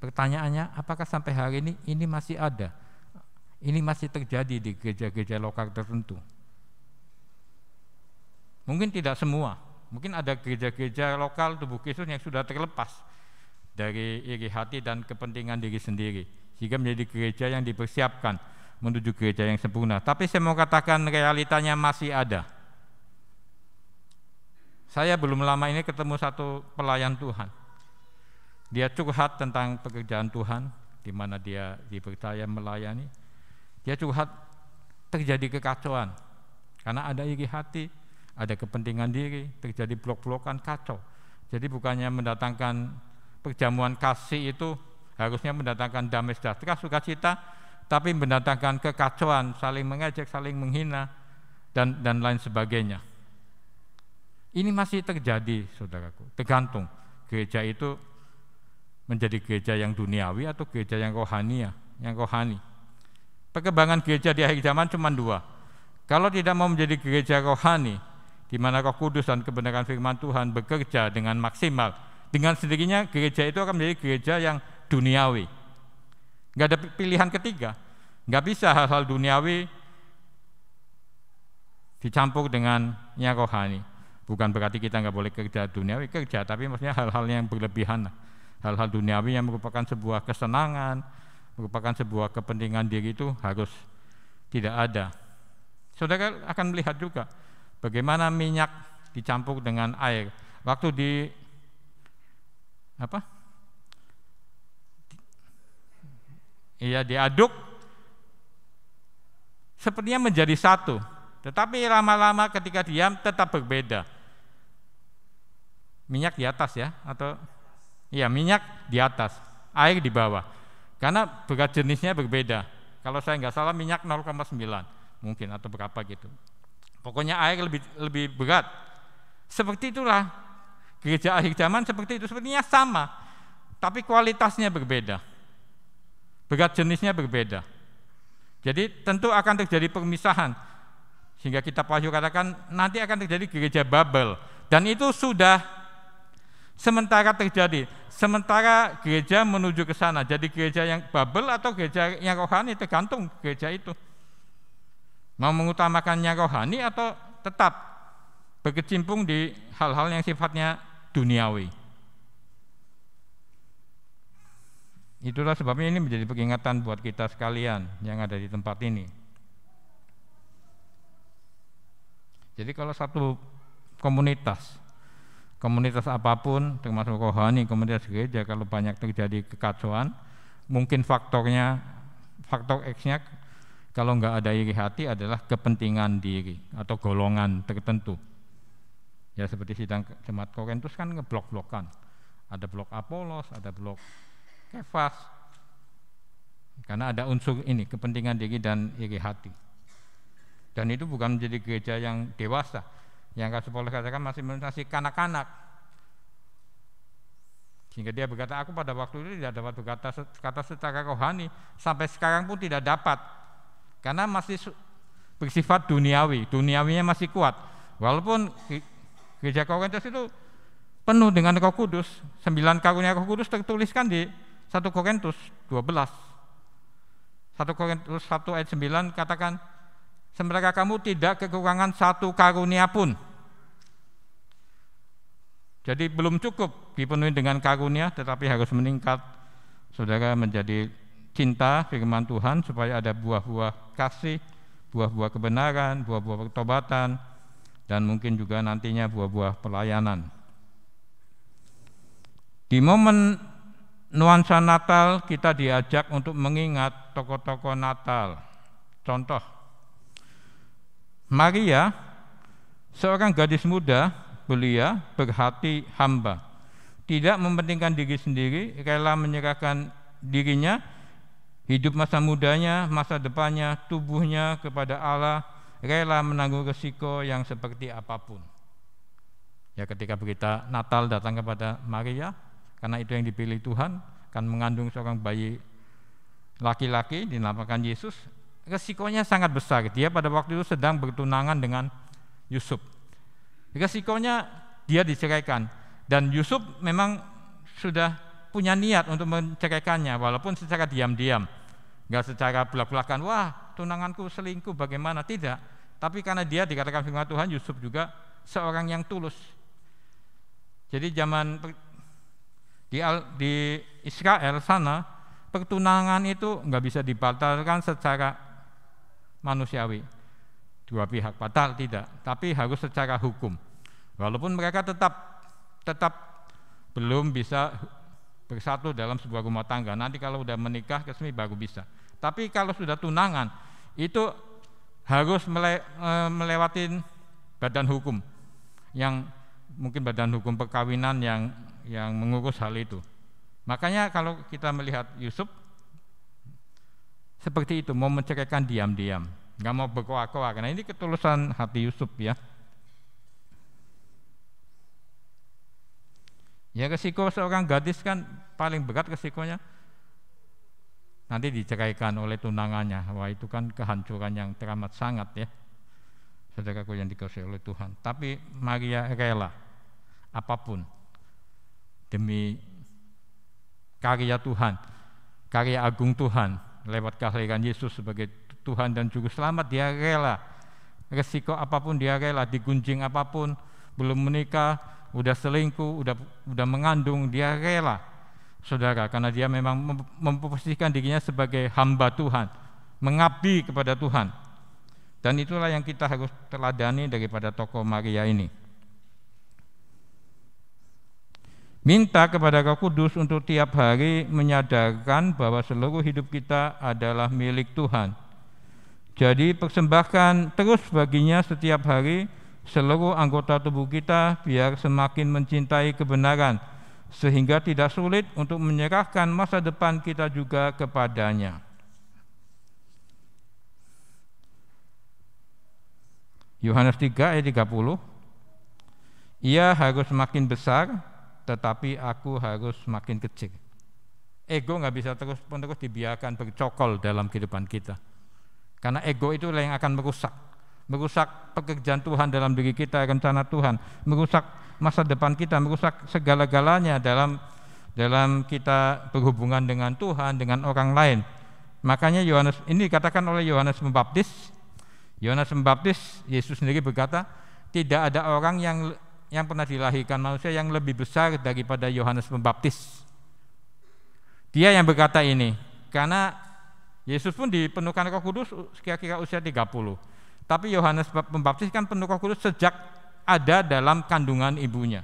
Pertanyaannya, apakah sampai hari ini masih ada? Ini masih terjadi di gereja-gereja lokal tertentu? Mungkin tidak semua. Mungkin ada gereja-gereja lokal tubuh Kristus yang sudah terlepas dari iri hati dan kepentingan diri sendiri, sehingga menjadi gereja yang dipersiapkan menuju gereja yang sempurna. Tapi saya mau katakan realitanya masih ada. Saya belum lama ini ketemu satu pelayan Tuhan. Dia curhat tentang pekerjaan Tuhan, di mana dia dipercaya melayani. Dia curhat terjadi kekacauan, karena ada iri hati, ada kepentingan diri, terjadi blok-blokan, kacau. Jadi bukannya mendatangkan perjamuan kasih itu harusnya mendatangkan damai sejahtera, sukacita, tapi mendatangkan kekacauan, saling mengejek, saling menghina, dan lain sebagainya. Ini masih terjadi, saudaraku. Tergantung gereja itu menjadi gereja yang duniawi atau gereja yang rohani. Perkembangan gereja di akhir zaman cuma dua. Kalau tidak mau menjadi gereja rohani, di mana Roh Kudus dan kebenaran firman Tuhan bekerja dengan maksimal, dengan sendirinya gereja itu akan menjadi gereja yang duniawi. Nggak ada pilihan ketiga. Nggak bisa hal-hal duniawi dicampur dengan yang rohani. Bukan berarti kita nggak boleh kerja duniawi, kerja, tapi maksudnya hal-hal yang berlebihan. Hal-hal duniawi yang merupakan sebuah kesenangan, merupakan sebuah kepentingan diri, itu harus tidak ada. Saudara akan melihat juga bagaimana minyak dicampur dengan air. Waktu diaduk, sepertinya menjadi satu, tetapi lama-lama ketika diam tetap berbeda. Minyak di atas ya, atau minyak di atas, air di bawah, karena berat jenisnya berbeda. Kalau saya nggak salah minyak 0,9 mungkin atau berapa gitu. Pokoknya air lebih berat. Seperti itulah gereja akhir zaman, seperti itu, sepertinya sama, tapi kualitasnya berbeda, berat jenisnya berbeda. Jadi tentu akan terjadi pemisahan, sehingga kitab Wahyu katakan nanti akan terjadi gereja Babel, dan itu sudah sementara terjadi. Sementara gereja menuju ke sana, jadi gereja yang Babel atau gereja yang rohani, tergantung gereja itu mau mengutamakan yang rohani atau tetap berkecimpung di hal-hal yang sifatnya duniawi. Itulah sebabnya ini menjadi peringatan buat kita sekalian yang ada di tempat ini. Jadi kalau satu komunitas apapun, termasuk rohani, komunitas gereja, kalau banyak terjadi kekacauan, mungkin faktor X-nya kalau nggak ada iri hati adalah kepentingan diri atau golongan tertentu. Ya seperti sidang jemaat Korintus kan ngeblok-blokan. Ada blok Apolos, ada blok Kefas. Karena ada unsur ini, kepentingan diri dan iri hati. Dan itu bukan menjadi gereja yang dewasa. Yang Rasul Paulus katakan masih kanak-kanak. Sehingga dia berkata, aku pada waktu itu tidak dapat berkata secara rohani, sampai sekarang pun tidak dapat. Karena masih bersifat duniawi, duniawinya masih kuat. Walaupun gereja Korintus itu penuh dengan Roh Kudus, 9 karunia Roh Kudus tertuliskan di 1 Korintus 12. 1 Korintus 1 ayat 9 katakan, sementara kamu tidak kekurangan satu karunia pun. Jadi belum cukup dipenuhi dengan karunia, tetapi harus meningkat, saudara, menjadi cinta firman Tuhan, supaya ada buah-buah kasih, buah-buah kebenaran, buah-buah pertobatan, dan mungkin juga nantinya buah-buah pelayanan. Di momen nuansa Natal kita diajak untuk mengingat tokoh-tokoh Natal. Contoh, Maria, seorang gadis muda, belia, berhati hamba, tidak mementingkan diri sendiri, rela menyerahkan dirinya, hidup masa mudanya, masa depannya, tubuhnya kepada Allah, rela menanggung resiko yang seperti apapun. Ya, ketika berita Natal datang kepada Maria, karena itu yang dipilih Tuhan, akan mengandung seorang bayi laki-laki dinamakan Yesus, resikonya sangat besar. Dia pada waktu itu sedang bertunangan dengan Yusuf. Resikonya dia diceraikan, dan Yusuf memang sudah punya niat untuk menceraikannya, walaupun secara diam-diam, nggak secara belak-belakan, wah tunanganku selingkuh bagaimana, tidak. Tapi karena dia dikatakan firman Tuhan, Yusuf juga seorang yang tulus. Jadi zaman di Israel sana, pertunangan itu nggak bisa dibatalkan secara manusiawi, dua pihak batal tidak, tapi harus secara hukum. Walaupun mereka tetap belum bisa bersatu dalam sebuah rumah tangga. Nanti kalau sudah menikah resmi baru bisa. Tapi kalau sudah tunangan itu harus melewati badan hukum, yang mungkin badan hukum perkawinan yang mengurus hal itu. Makanya kalau kita melihat Yusuf seperti itu, mau menceraikan diam-diam, nggak mau berkoar-koar. Karena ini ketulusan hati Yusuf, ya. Ya, resiko seorang gadis kan paling berat resikonya nanti diceraikan oleh tunangannya. Wah, itu kan kehancuran yang teramat sangat, ya, saudaraku yang dikasihi oleh Tuhan. Tapi Maria rela apapun demi karya Tuhan, karya agung Tuhan lewat kelahiran Yesus sebagai Tuhan dan Juru Selamat. Dia rela resiko apapun, dia rela digunjing apapun, belum menikah, udah selingkuh, udah mengandung, dia rela, saudara, karena dia memang memposisikan dirinya sebagai hamba Tuhan, mengabdi kepada Tuhan. Dan itulah yang kita harus teladani daripada tokoh Maria ini. Minta kepada Roh Kudus untuk tiap hari menyadarkan bahwa seluruh hidup kita adalah milik Tuhan. Jadi persembahkan terus baginya setiap hari seluruh anggota tubuh kita, biar semakin mencintai kebenaran, sehingga tidak sulit untuk menyerahkan masa depan kita juga kepadanya. Yohanes 3 ayat 30, ia harus makin besar, tetapi aku harus makin kecil. Ego nggak bisa terus-menerus dibiarkan bercokol dalam kehidupan kita, karena ego itulah yang akan merusak pekerjaan Tuhan dalam diri kita, rencana Tuhan, merusak masa depan kita, merusak segala-galanya dalam kita berhubungan dengan Tuhan, dengan orang lain. Makanya Yohanes ini dikatakan oleh Yohanes Pembaptis, Yesus sendiri berkata, tidak ada orang yang pernah dilahirkan manusia yang lebih besar daripada Yohanes Pembaptis. Dia yang berkata ini, karena Yesus pun dipenuhkan Roh Kudus kira-kira usia 30. Tapi Yohanes Pembaptis kan penuh Roh Kudus sejak ada dalam kandungan ibunya.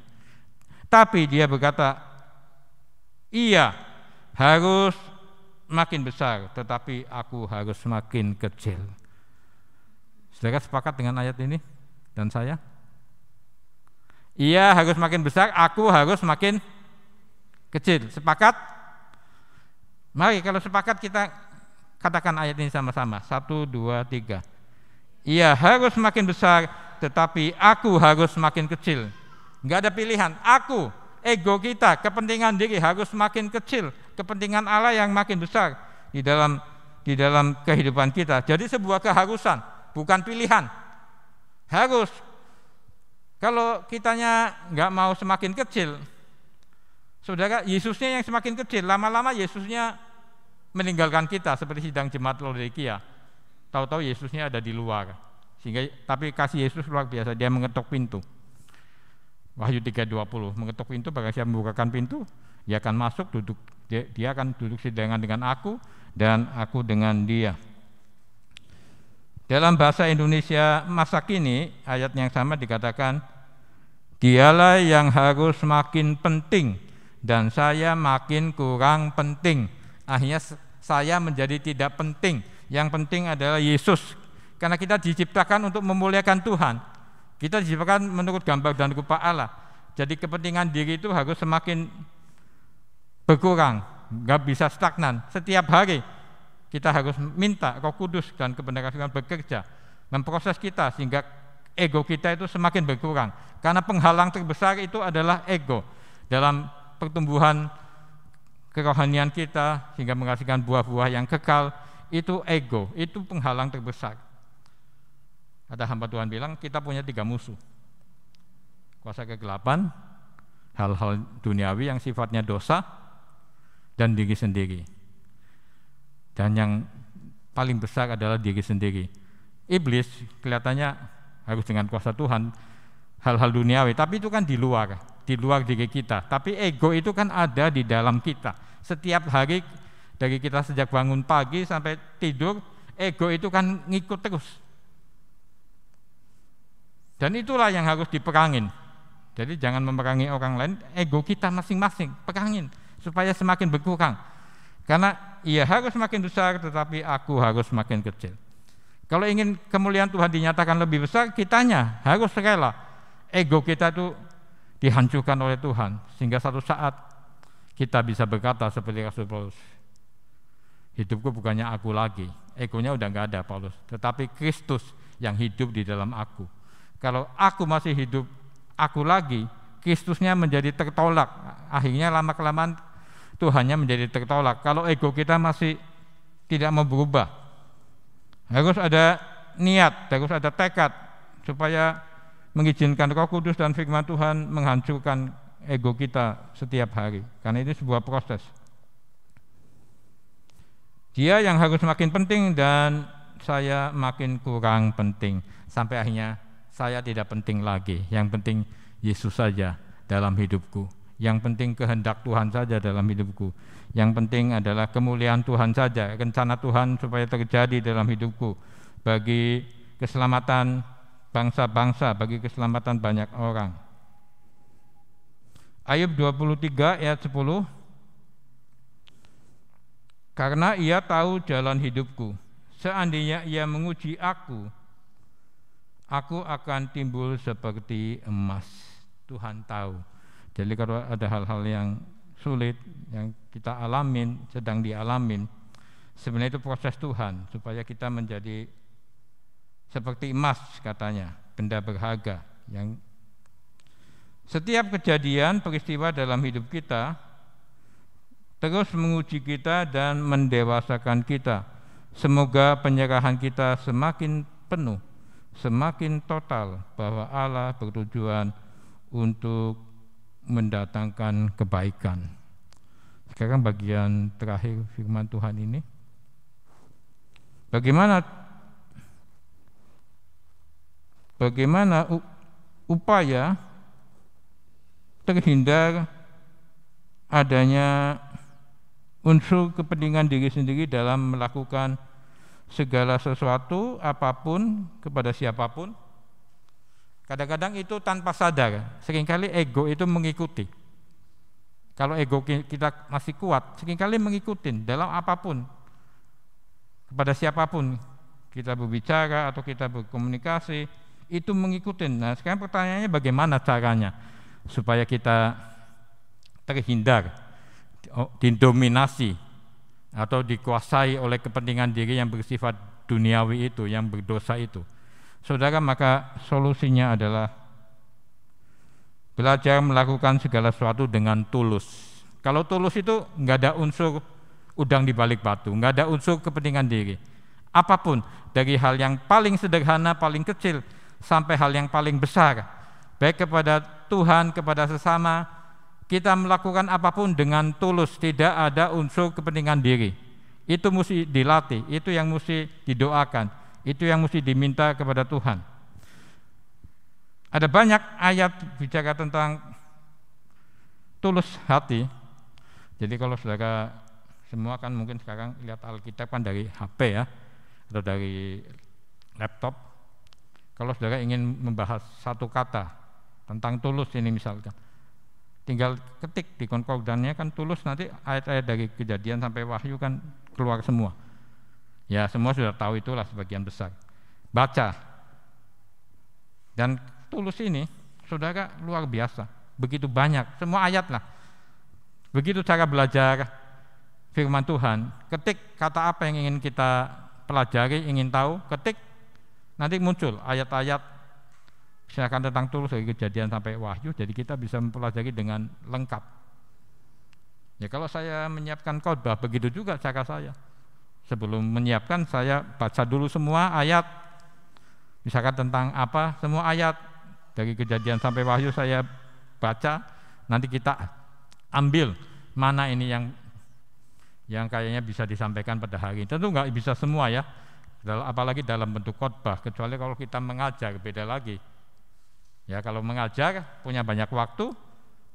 Tapi dia berkata, ia harus makin besar, tetapi aku harus makin kecil. Saudara sepakat dengan ayat ini dan saya? Ia harus makin besar, aku harus makin kecil. Sepakat? Mari kalau sepakat kita katakan ayat ini sama-sama. 1, 2, 3. Ia harus makin besar, tetapi aku harus makin kecil. Enggak ada pilihan. Aku, ego kita, kepentingan diri harus makin kecil. Kepentingan Allah yang makin besar di dalam kehidupan kita. Jadi sebuah keharusan, bukan pilihan. Harus. Kalau kitanya enggak mau semakin kecil, saudara, Yesusnya yang semakin kecil, lama-lama Yesusnya meninggalkan kita seperti sidang jemaat Laodikia. Tahu-tahu Yesusnya ada di luar. Tapi kasih Yesus luar biasa, dia mengetuk pintu. Wahyu 3:20, mengetuk pintu, barang siapa membukakan pintu, dia akan masuk, duduk, dia akan duduk sedengan dengan aku dan aku dengan dia. Dalam bahasa Indonesia masa kini, ayat yang sama dikatakan, dialah yang harus makin penting dan saya makin kurang penting. Akhirnya saya menjadi tidak penting. Yang penting adalah Yesus. Karena kita diciptakan untuk memuliakan Tuhan. Kita diciptakan menurut gambar dan rupa Allah. Jadi kepentingan diri itu harus semakin berkurang, nggak bisa stagnan. Setiap hari kita harus minta Roh Kudus dan kebenaran Tuhan bekerja, memproses kita sehingga ego kita itu semakin berkurang. Karena penghalang terbesar itu adalah ego dalam pertumbuhan kerohanian kita sehingga menghasilkan buah-buah yang kekal. Itu ego, itu penghalang terbesar. Ada hamba Tuhan bilang kita punya 3 musuh. Kuasa kegelapan, hal-hal duniawi yang sifatnya dosa, dan diri sendiri. Dan yang paling besar adalah diri sendiri. Iblis kelihatannya harus dengan kuasa Tuhan, hal-hal duniawi, tapi itu kan di luar diri kita. Tapi ego itu kan ada di dalam kita. Setiap hari dari kita sejak bangun pagi sampai tidur, ego itu kan ngikut terus. Dan itulah yang harus diperangin. Jadi jangan memerangi orang lain, ego kita masing-masing, perangin supaya semakin berkurang. Karena ia harus makin besar, tetapi aku harus makin kecil. Kalau ingin kemuliaan Tuhan dinyatakan lebih besar, kitanya harus rela ego kita itu dihancurkan oleh Tuhan, sehingga satu saat kita bisa berkata seperti Rasul Paulus, hidupku bukannya aku lagi, egonya udah nggak ada Paulus, tetapi Kristus yang hidup di dalam aku. Kalau aku masih hidup aku lagi, Kristusnya menjadi tertolak. Akhirnya lama-kelamaan Tuhannya menjadi tertolak. Kalau ego kita masih tidak mau berubah, harus ada niat, harus ada tekad supaya mengizinkan Roh Kudus dan firman Tuhan menghancurkan ego kita setiap hari. Karena itu sebuah proses. Dia yang harus makin penting dan saya makin kurang penting. Sampai akhirnya saya tidak penting lagi. Yang penting Yesus saja dalam hidupku. Yang penting kehendak Tuhan saja dalam hidupku. Yang penting adalah kemuliaan Tuhan saja, rencana Tuhan supaya terjadi dalam hidupku bagi keselamatan bangsa-bangsa, bagi keselamatan banyak orang. Ayub 23 ayat 10. Karena ia tahu jalan hidupku, seandainya ia menguji aku akan timbul seperti emas. Tuhan tahu. Jadi kalau ada hal-hal yang sulit yang kita alamin, sedang dialamin, sebenarnya itu proses Tuhan supaya kita menjadi seperti emas, katanya, benda berharga. Yang setiap kejadian peristiwa dalam hidup kita terus menguji kita dan mendewasakan kita. Semoga penyerahan kita semakin penuh, semakin total, bahwa Allah bertujuan untuk mendatangkan kebaikan. Sekarang bagian terakhir firman Tuhan ini. Bagaimana upaya terhindar adanya unsur kepentingan diri sendiri dalam melakukan segala sesuatu apapun kepada siapapun. Kadang-kadang itu tanpa sadar, seringkali ego itu mengikuti. Kalau ego kita masih kuat, seringkali mengikuti dalam apapun kepada siapapun kita berbicara atau kita berkomunikasi, itu mengikuti. Nah, sekarang pertanyaannya bagaimana caranya supaya kita terhindar didominasi atau dikuasai oleh kepentingan diri yang bersifat duniawi itu, yang berdosa itu. Saudara, maka solusinya adalah belajar melakukan segala sesuatu dengan tulus. Kalau tulus itu nggak ada unsur udang di balik batu, nggak ada unsur kepentingan diri. Apapun, dari hal yang paling sederhana, paling kecil, sampai hal yang paling besar, baik kepada Tuhan, kepada sesama, kita melakukan apapun dengan tulus, tidak ada unsur kepentingan diri. Itu mesti dilatih, itu yang mesti didoakan, itu yang mesti diminta kepada Tuhan. Ada banyak ayat bicara tentang tulus hati. Jadi kalau saudara semua kan mungkin sekarang lihat Alkitab kan dari HP ya, atau dari laptop. Kalau saudara ingin membahas satu kata tentang tulus ini misalkan, tinggal ketik di konkordannya kan tulus, nanti ayat-ayat dari Kejadian sampai Wahyu kan keluar semua. Ya semua sudah tahu itulah sebagian besar. Baca. Dan tulus ini saudara luar biasa, begitu banyak, semua ayat lah. Begitu cara belajar firman Tuhan, ketik kata apa yang ingin kita pelajari, ingin tahu, ketik, nanti muncul ayat-ayat misalkan tentang tulus dari Kejadian sampai Wahyu, jadi kita bisa mempelajari dengan lengkap. Ya kalau saya menyiapkan khotbah, begitu juga cara saya. Sebelum menyiapkan saya baca dulu semua ayat, misalkan tentang apa, semua ayat dari Kejadian sampai Wahyu saya baca, nanti kita ambil mana ini yang kayaknya bisa disampaikan pada hari ini. Tentu nggak bisa semua ya, apalagi dalam bentuk khotbah, kecuali kalau kita mengajar, beda lagi. Ya kalau mengajar punya banyak waktu,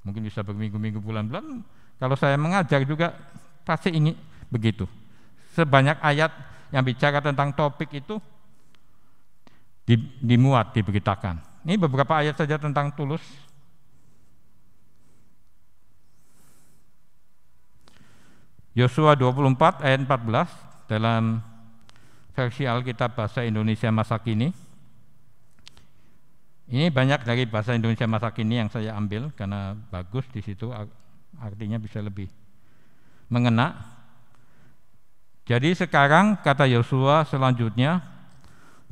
mungkin bisa berminggu-minggu, bulan-bulan. Kalau saya mengajar juga pasti ingin begitu. Sebanyak ayat yang bicara tentang topik itu dimuat, diberitakan. Ini beberapa ayat saja tentang tulus. Yosua 24 ayat 14 dalam versi Alkitab bahasa Indonesia masa kini. Ini banyak dari bahasa Indonesia masa kini yang saya ambil karena bagus, di situ artinya bisa lebih mengena. Jadi sekarang kata Yosua selanjutnya,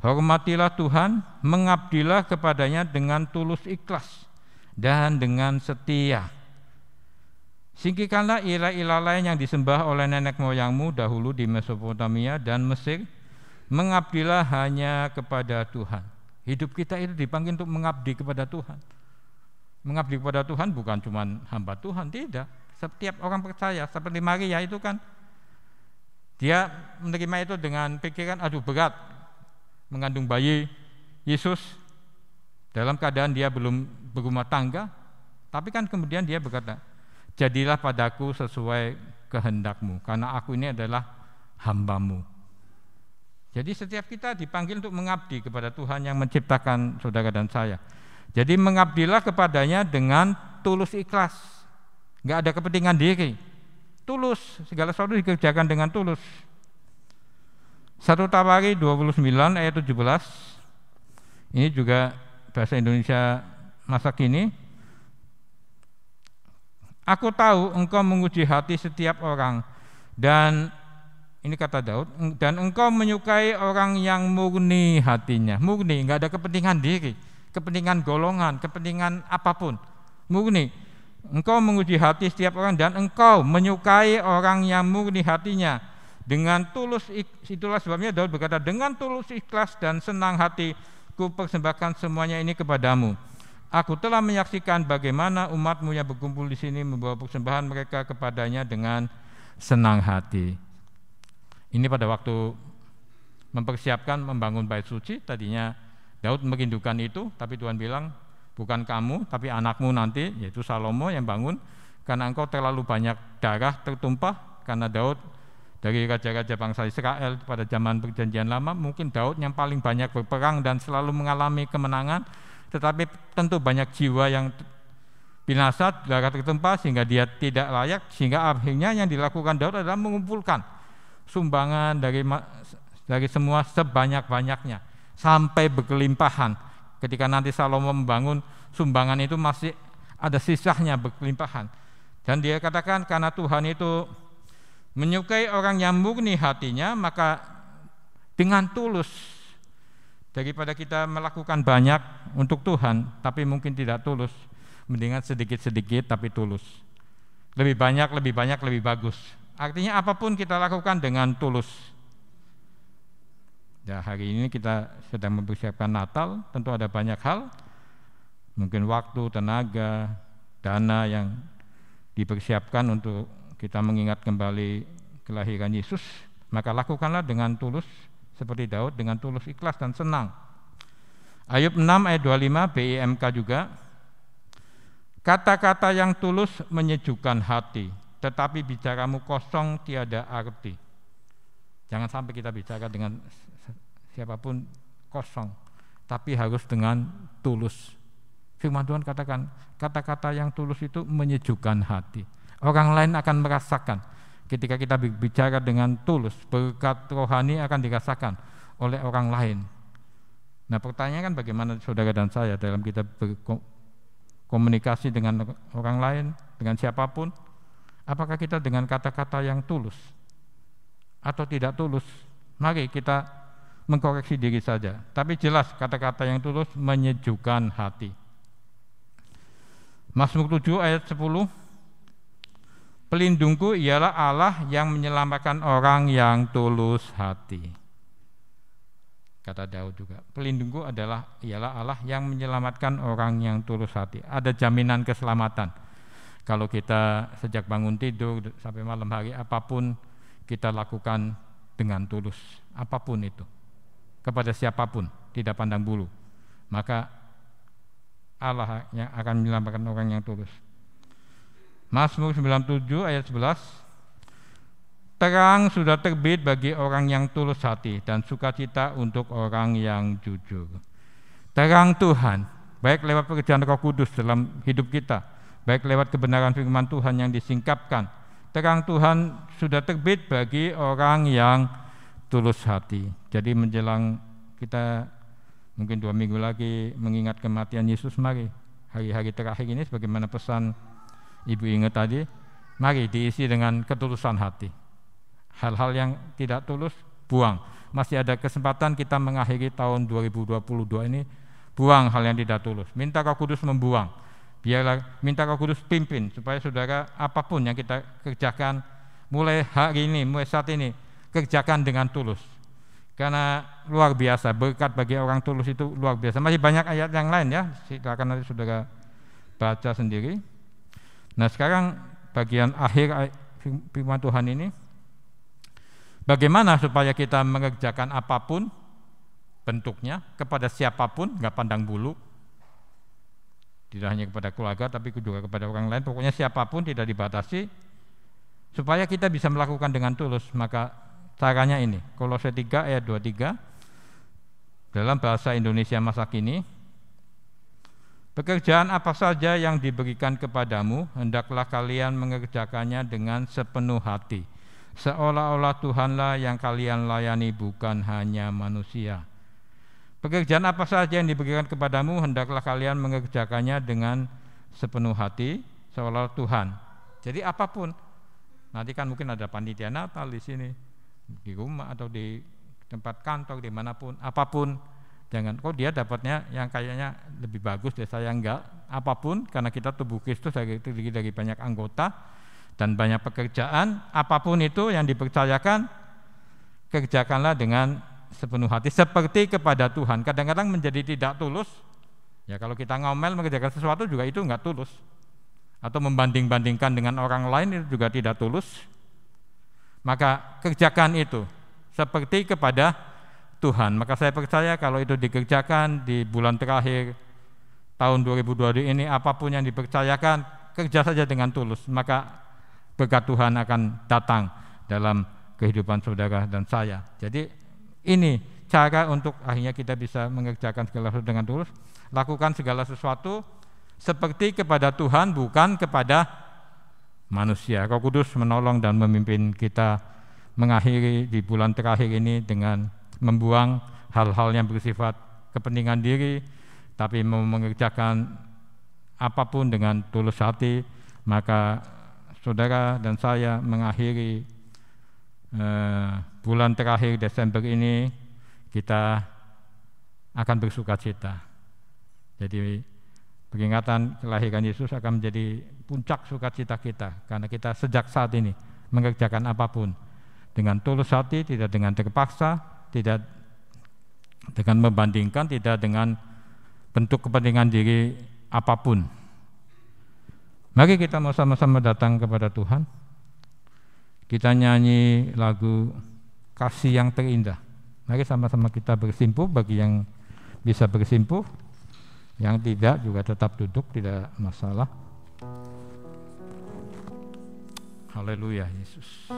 hormatilah Tuhan, mengabdilah kepadanya dengan tulus ikhlas dan dengan setia. Singkirkanlah ilah-ilah lain yang disembah oleh nenek moyangmu dahulu di Mesopotamia dan Mesir. Mengabdilah hanya kepada Tuhan. Hidup kita itu dipanggil untuk mengabdi kepada Tuhan. Mengabdi kepada Tuhan bukan cuma hamba Tuhan, tidak. Setiap orang percaya, seperti Maria itu kan, dia menerima itu dengan pikiran, aduh berat, mengandung bayi Yesus dalam keadaan dia belum berumah tangga, tapi kan kemudian dia berkata, jadilah padaku sesuai kehendakmu, karena aku ini adalah hambamu. Jadi setiap kita dipanggil untuk mengabdi kepada Tuhan yang menciptakan saudara dan saya. Jadi mengabdilah kepadanya dengan tulus ikhlas, nggak ada kepentingan diri, tulus, segala sesuatu dikerjakan dengan tulus. 1 Tawari 29 ayat 17, ini juga bahasa Indonesia masa kini. Aku tahu engkau menguji hati setiap orang, dan ini kata Daud, dan engkau menyukai orang yang murni hatinya. Murni, nggak ada kepentingan diri, kepentingan golongan, kepentingan apapun. Murni. Engkau menguji hati setiap orang, dan engkau menyukai orang yang murni hatinya. Dengan tulus, itulah sebabnya Daud berkata, dengan tulus ikhlas dan senang hati, ku persembahkan semuanya ini kepadamu. Aku telah menyaksikan bagaimana umatmu yang berkumpul di sini membawa persembahan mereka kepadanya dengan senang hati. Ini pada waktu mempersiapkan membangun bait suci, tadinya Daud merindukan itu, tapi Tuhan bilang, bukan kamu, tapi anakmu nanti, yaitu Salomo yang bangun, karena engkau terlalu banyak darah tertumpah, karena Daud dari raja-raja bangsa Israel pada zaman perjanjian lama, mungkin Daud yang paling banyak berperang dan selalu mengalami kemenangan, tetapi tentu banyak jiwa yang binasa, darah tertumpah sehingga dia tidak layak, sehingga akhirnya yang dilakukan Daud adalah mengumpulkan sumbangan dari semua sebanyak-banyaknya sampai berkelimpahan. Ketika nanti Salomo membangun, sumbangan itu masih ada sisanya berkelimpahan. Dan dia katakan karena Tuhan itu menyukai orang yang murni hatinya, maka dengan tulus, daripada kita melakukan banyak untuk Tuhan tapi mungkin tidak tulus, mendingan sedikit-sedikit tapi tulus. Lebih banyak, lebih bagus. Artinya apapun kita lakukan dengan tulus. Ya, hari ini kita sedang mempersiapkan Natal, tentu ada banyak hal, mungkin waktu, tenaga, dana yang dipersiapkan untuk kita mengingat kembali kelahiran Yesus, maka lakukanlah dengan tulus seperti Daud, dengan tulus, ikhlas dan senang. Ayub 6 ayat 25 BIMK juga, kata-kata yang tulus menyejukkan hati, tetapi bicaramu kosong tiada arti. Jangan sampai kita bicara dengan siapapun kosong, tapi harus dengan tulus. Firman Tuhan katakan, kata-kata yang tulus itu menyejukkan hati. Orang lain akan merasakan ketika kita bicara dengan tulus, berkat rohani akan dirasakan oleh orang lain. Nah, pertanyaannya kan bagaimana saudara dan saya dalam kita berkomunikasi dengan orang lain, dengan siapapun, apakah kita dengan kata-kata yang tulus atau tidak tulus? Mari kita mengkoreksi diri saja. Tapi jelas kata-kata yang tulus menyejukkan hati. Mazmur 7 ayat 10, pelindungku ialah Allah yang menyelamatkan orang yang tulus hati. Kata Daud juga, pelindungku ialah Allah yang menyelamatkan orang yang tulus hati. Ada jaminan keselamatan. Kalau kita sejak bangun tidur sampai malam hari, apapun kita lakukan dengan tulus, apapun itu, kepada siapapun, tidak pandang bulu, maka Allah yang akan menyelamatkan orang yang tulus. Mazmur 97 ayat 11, terang sudah terbit bagi orang yang tulus hati dan sukacita untuk orang yang jujur. Terang Tuhan, baik lewat pekerjaan Roh Kudus dalam hidup kita, baik lewat kebenaran firman Tuhan yang disingkapkan, terang Tuhan sudah terbit bagi orang yang tulus hati. Jadi menjelang kita mungkin 2 minggu lagi mengingat kematian Yesus, mari hari-hari terakhir ini sebagaimana pesan Ibu Inge tadi, mari diisi dengan ketulusan hati. Hal-hal yang tidak tulus, buang. Masih ada kesempatan kita mengakhiri tahun 2022 ini, buang hal yang tidak tulus. Minta Roh Kudus membuang. Biarlah minta Roh Kudus pimpin supaya saudara apapun yang kita kerjakan mulai hari ini, mulai saat ini, kerjakan dengan tulus. Karena luar biasa, berkat bagi orang tulus itu luar biasa. Masih banyak ayat yang lain ya, silakan nanti saudara baca sendiri. Nah, sekarang bagian akhir firman Tuhan ini, bagaimana supaya kita mengerjakan apapun bentuknya kepada siapapun, nggak pandang bulu, tidak hanya kepada keluarga tapi juga kepada orang lain, pokoknya siapapun tidak dibatasi, supaya kita bisa melakukan dengan tulus. Maka caranya ini, Kolose 3 ayat 23 dalam bahasa Indonesia masa kini, pekerjaan apa saja yang diberikan kepadamu, hendaklah kalian mengerjakannya dengan sepenuh hati, seolah-olah Tuhanlah yang kalian layani, bukan hanya manusia. Pekerjaan apa saja yang diberikan kepadamu, hendaklah kalian mengerjakannya dengan sepenuh hati, seolah-olah Tuhan. Jadi apapun, nanti kan mungkin ada panitia Natal di sini, di rumah atau di tempat kantor, dimanapun, apapun, jangan kok dia dapatnya yang kayaknya lebih bagus deh, saya enggak. Apapun, karena kita tubuh Kristus terdiri dari banyak anggota dan banyak pekerjaan, apapun itu yang dipercayakan, kerjakanlah dengan sepenuh hati seperti kepada Tuhan. Kadang-kadang menjadi tidak tulus ya, kalau kita ngomel mengerjakan sesuatu juga itu enggak tulus, atau membanding-bandingkan dengan orang lain itu juga tidak tulus. Maka kerjakan itu seperti kepada Tuhan. Maka saya percaya kalau itu dikerjakan di bulan terakhir tahun 2022 ini, apapun yang dipercayakan, kerja saja dengan tulus, maka berkat Tuhan akan datang dalam kehidupan saudara dan saya. Jadi ini cara untuk akhirnya kita bisa mengerjakan segala sesuatu dengan tulus, lakukan segala sesuatu seperti kepada Tuhan, bukan kepada manusia. Roh Kudus menolong dan memimpin kita mengakhiri di bulan terakhir ini dengan membuang hal-hal yang bersifat kepentingan diri, tapi mau mengerjakan apapun dengan tulus hati. Maka saudara dan saya mengakhiri bulan terakhir Desember ini, kita akan bersukacita. Jadi peringatan kelahiran Yesus akan menjadi puncak sukacita kita, karena kita sejak saat ini mengerjakan apapun dengan tulus hati, tidak dengan terpaksa, tidak dengan membandingkan, tidak dengan bentuk kepentingan diri apapun. Mari kita mau sama-sama datang kepada Tuhan. Kita nyanyi lagu Kasih yang Terindah. Mari sama-sama kita bersimpuh, bagi yang bisa bersimpuh, yang tidak juga tetap duduk, tidak masalah. Haleluya Yesus.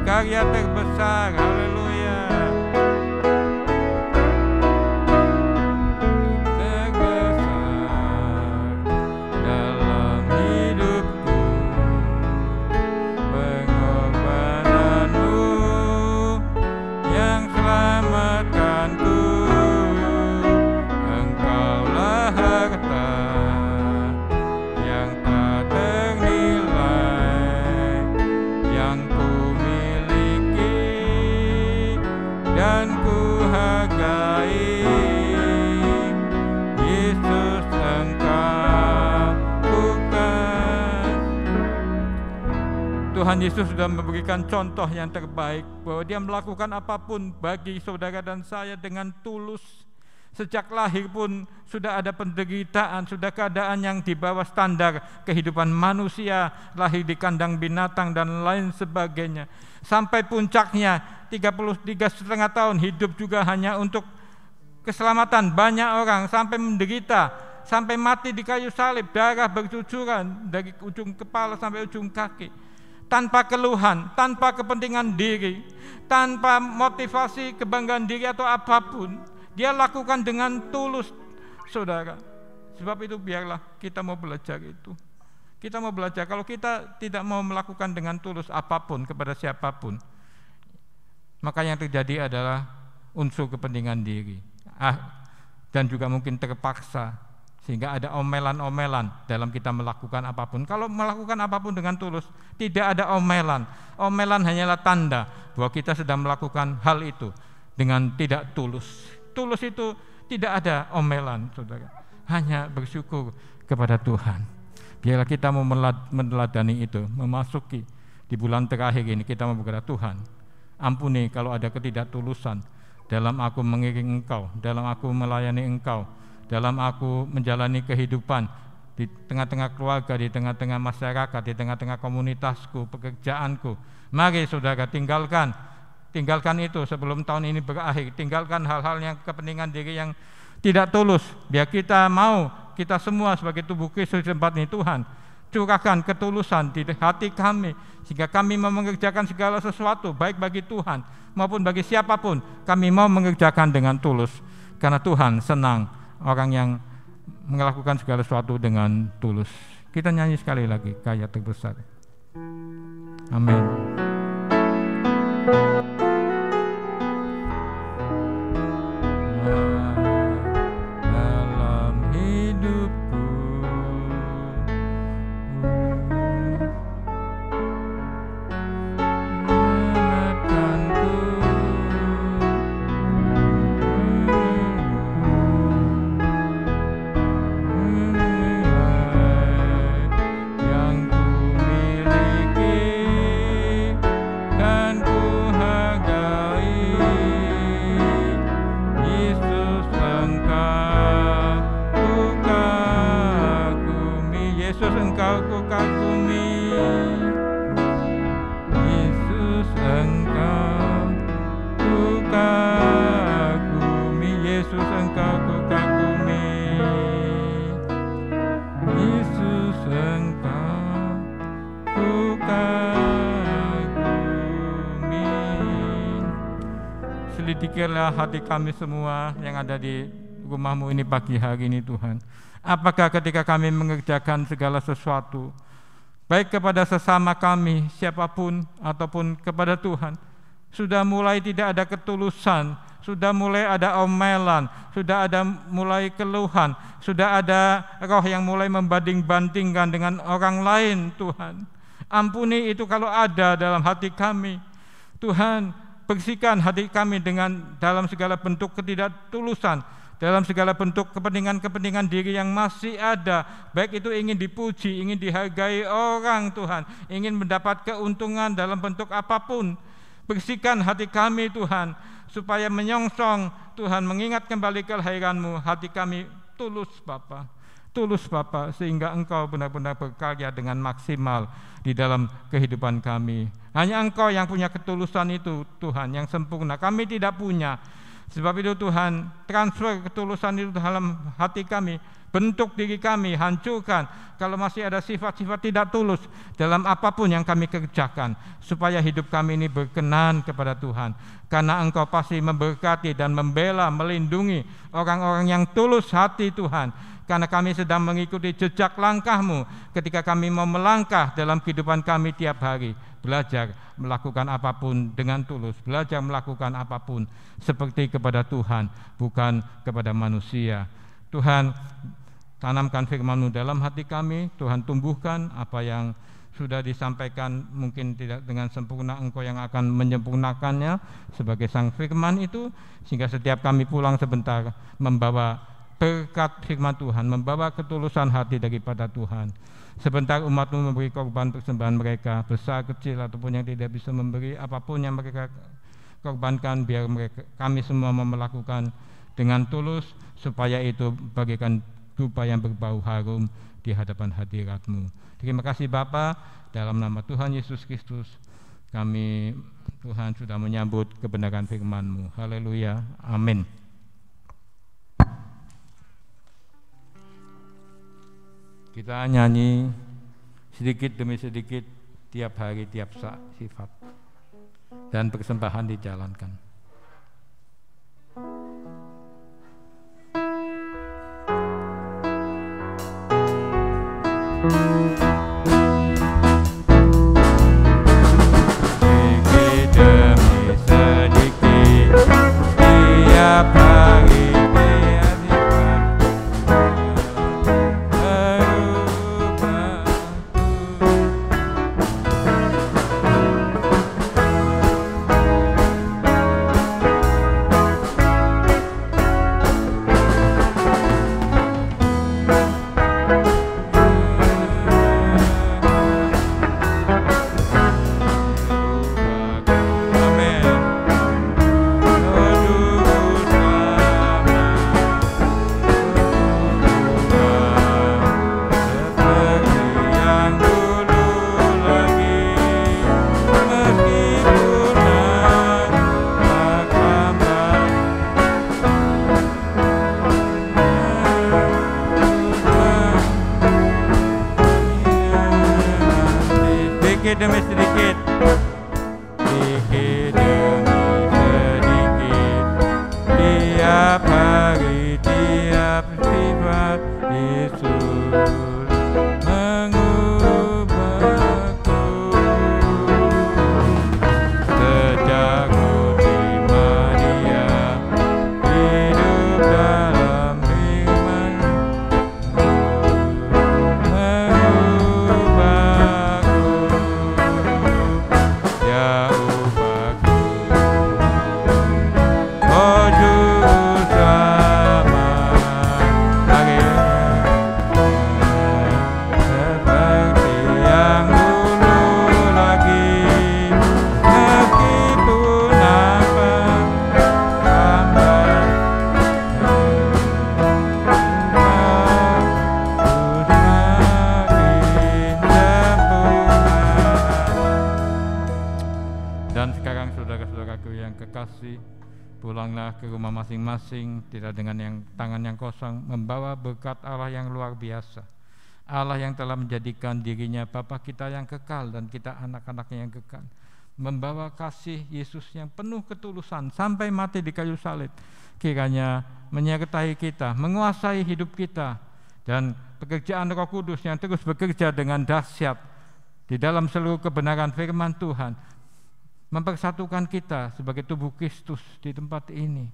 Karya terbesar, haleluya. Terbesar dalam hidupku, pengorbananmu yang selamatkanku. Engkaulah harta yang tak ternilai, yang dan ku hargai. Yesus, Engkau bukan Tuhan Yesus sudah memberikan contoh yang terbaik bahwa dia melakukan apapun bagi saudara dan saya dengan tulus. Sejak lahir pun sudah ada penderitaan, sudah keadaan yang di bawah standar kehidupan manusia, lahir di kandang binatang dan lain sebagainya. Sampai puncaknya 33,5 tahun hidup juga hanya untuk keselamatan banyak orang, sampai menderita, sampai mati di kayu salib, darah bercucuran dari ujung kepala sampai ujung kaki, tanpa keluhan, tanpa kepentingan diri, tanpa motivasi kebanggaan diri atau apapun. Dia lakukan dengan tulus, saudara. Sebab itu biarlah kita mau belajar itu. Kita mau belajar, kalau kita tidak mau melakukan dengan tulus apapun kepada siapapun, maka yang terjadi adalah unsur kepentingan diri, dan juga mungkin terpaksa, sehingga ada omelan-omelan dalam kita melakukan apapun. Kalau melakukan apapun dengan tulus, tidak ada omelan. Omelan hanyalah tanda bahwa kita sedang melakukan hal itu dengan tidak tulus. Tulus itu tidak ada omelan, saudara. Hanya bersyukur kepada Tuhan. Biarlah kita mau meneladani itu, memasuki di bulan terakhir ini kita mau berkata, Tuhan, ampuni kalau ada ketidaktulusan dalam aku mengiring Engkau, dalam aku melayani Engkau, dalam aku menjalani kehidupan di tengah-tengah keluarga, di tengah-tengah masyarakat, di tengah-tengah komunitasku, pekerjaanku. Mari saudara tinggalkan itu sebelum tahun ini berakhir. Tinggalkan hal-hal yang kepentingan diri yang tidak tulus. Biar kita semua sebagai tubuh Kristus di tempat ini, Tuhan, curahkan ketulusan di hati kami, sehingga kami mau mengerjakan segala sesuatu, baik bagi Tuhan maupun bagi siapapun. Kami mau mengerjakan dengan tulus, karena Tuhan senang orang yang melakukan segala sesuatu dengan tulus. Kita nyanyi sekali lagi, Kaya Terbesar. Amin. Selidikilah hati kami semua yang ada di rumah-Mu ini pagi hari ini, Tuhan. Apakah ketika kami mengerjakan segala sesuatu, baik kepada sesama kami, siapapun, ataupun kepada Tuhan, sudah mulai tidak ada ketulusan, sudah mulai ada omelan, sudah ada mulai keluhan, sudah ada roh yang mulai membanding-bandingkan dengan orang lain, Tuhan. Ampuni itu kalau ada dalam hati kami, Tuhan. Bersihkan hati kami dalam segala bentuk ketidaktulusan, dalam segala bentuk kepentingan-kepentingan diri yang masih ada, baik itu ingin dipuji, ingin dihargai orang, Tuhan, ingin mendapat keuntungan dalam bentuk apapun. Bersihkan hati kami, Tuhan, supaya menyongsong, Tuhan, mengingat kembali kelahiran-Mu, hati kami tulus, Bapa. Tulus, Bapa, sehingga Engkau benar-benar berkarya dengan maksimal di dalam kehidupan kami. Hanya Engkau yang punya ketulusan itu, Tuhan, yang sempurna. Kami tidak punya. Sebab itu, Tuhan, transfer ketulusan itu dalam hati kami, bentuk diri kami, hancurkan kalau masih ada sifat-sifat tidak tulus dalam apapun yang kami kerjakan, supaya hidup kami ini berkenan kepada Tuhan. Karena Engkau pasti memberkati dan membela, melindungi orang-orang yang tulus hati, Tuhan. Karena kami sedang mengikuti jejak langkah-Mu ketika kami mau melangkah dalam kehidupan kami tiap hari. Belajar melakukan apapun dengan tulus, belajar melakukan apapun seperti kepada Tuhan, bukan kepada manusia. Tuhan, tanamkan firman-Mu dalam hati kami. Tuhan, tumbuhkan apa yang sudah disampaikan, mungkin tidak dengan sempurna, Engkau yang akan menyempurnakannya sebagai sang firman itu, sehingga setiap kami pulang sebentar membawa berkat firman Tuhan, membawa ketulusan hati daripada Tuhan. Sebentar umat-Mu memberi korban persembahan mereka, besar, kecil, ataupun yang tidak bisa memberi, apapun yang mereka korbankan, biar kami semua melakukan dengan tulus, supaya itu bagikan rupa yang berbau harum di hadapan hadirat-Mu. Terima kasih Bapa, dalam nama Tuhan Yesus Kristus kami, Tuhan, sudah menyambut kebenaran firman-Mu. Haleluya, amin. Kita nyanyi sedikit demi sedikit, tiap hari, tiap sifat, dan persembahan dijalankan. Sedikit demi sedikit, tiap hari, tiap sifat, demi sedikit, sedikit demi sedikit, tiap hari, tiap sifat, Yesus mengubahku. Sejak ku terima Dia, hidup dalam firman-Mu, pulanglah ke rumah masing-masing, tidak dengan tangan yang kosong, membawa berkat Allah yang luar biasa. Allah yang telah menjadikan dirinya Bapa kita yang kekal dan kita anak-anaknya yang kekal, membawa kasih Yesus yang penuh ketulusan sampai mati di kayu salib, kiranya menyertai kita, menguasai hidup kita, dan pekerjaan Roh Kudus yang terus bekerja dengan dahsyat di dalam seluruh kebenaran firman Tuhan, mempersatukan kita sebagai tubuh Kristus di tempat ini,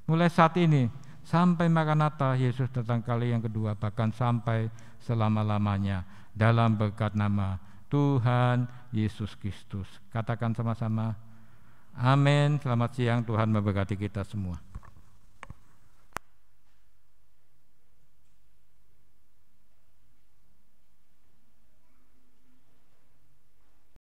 mulai saat ini sampai Maranatha Yesus datang kali yang kedua, bahkan sampai selama-lamanya, dalam berkat nama Tuhan Yesus Kristus. Katakan sama-sama, amin. Selamat siang, Tuhan memberkati kita semua.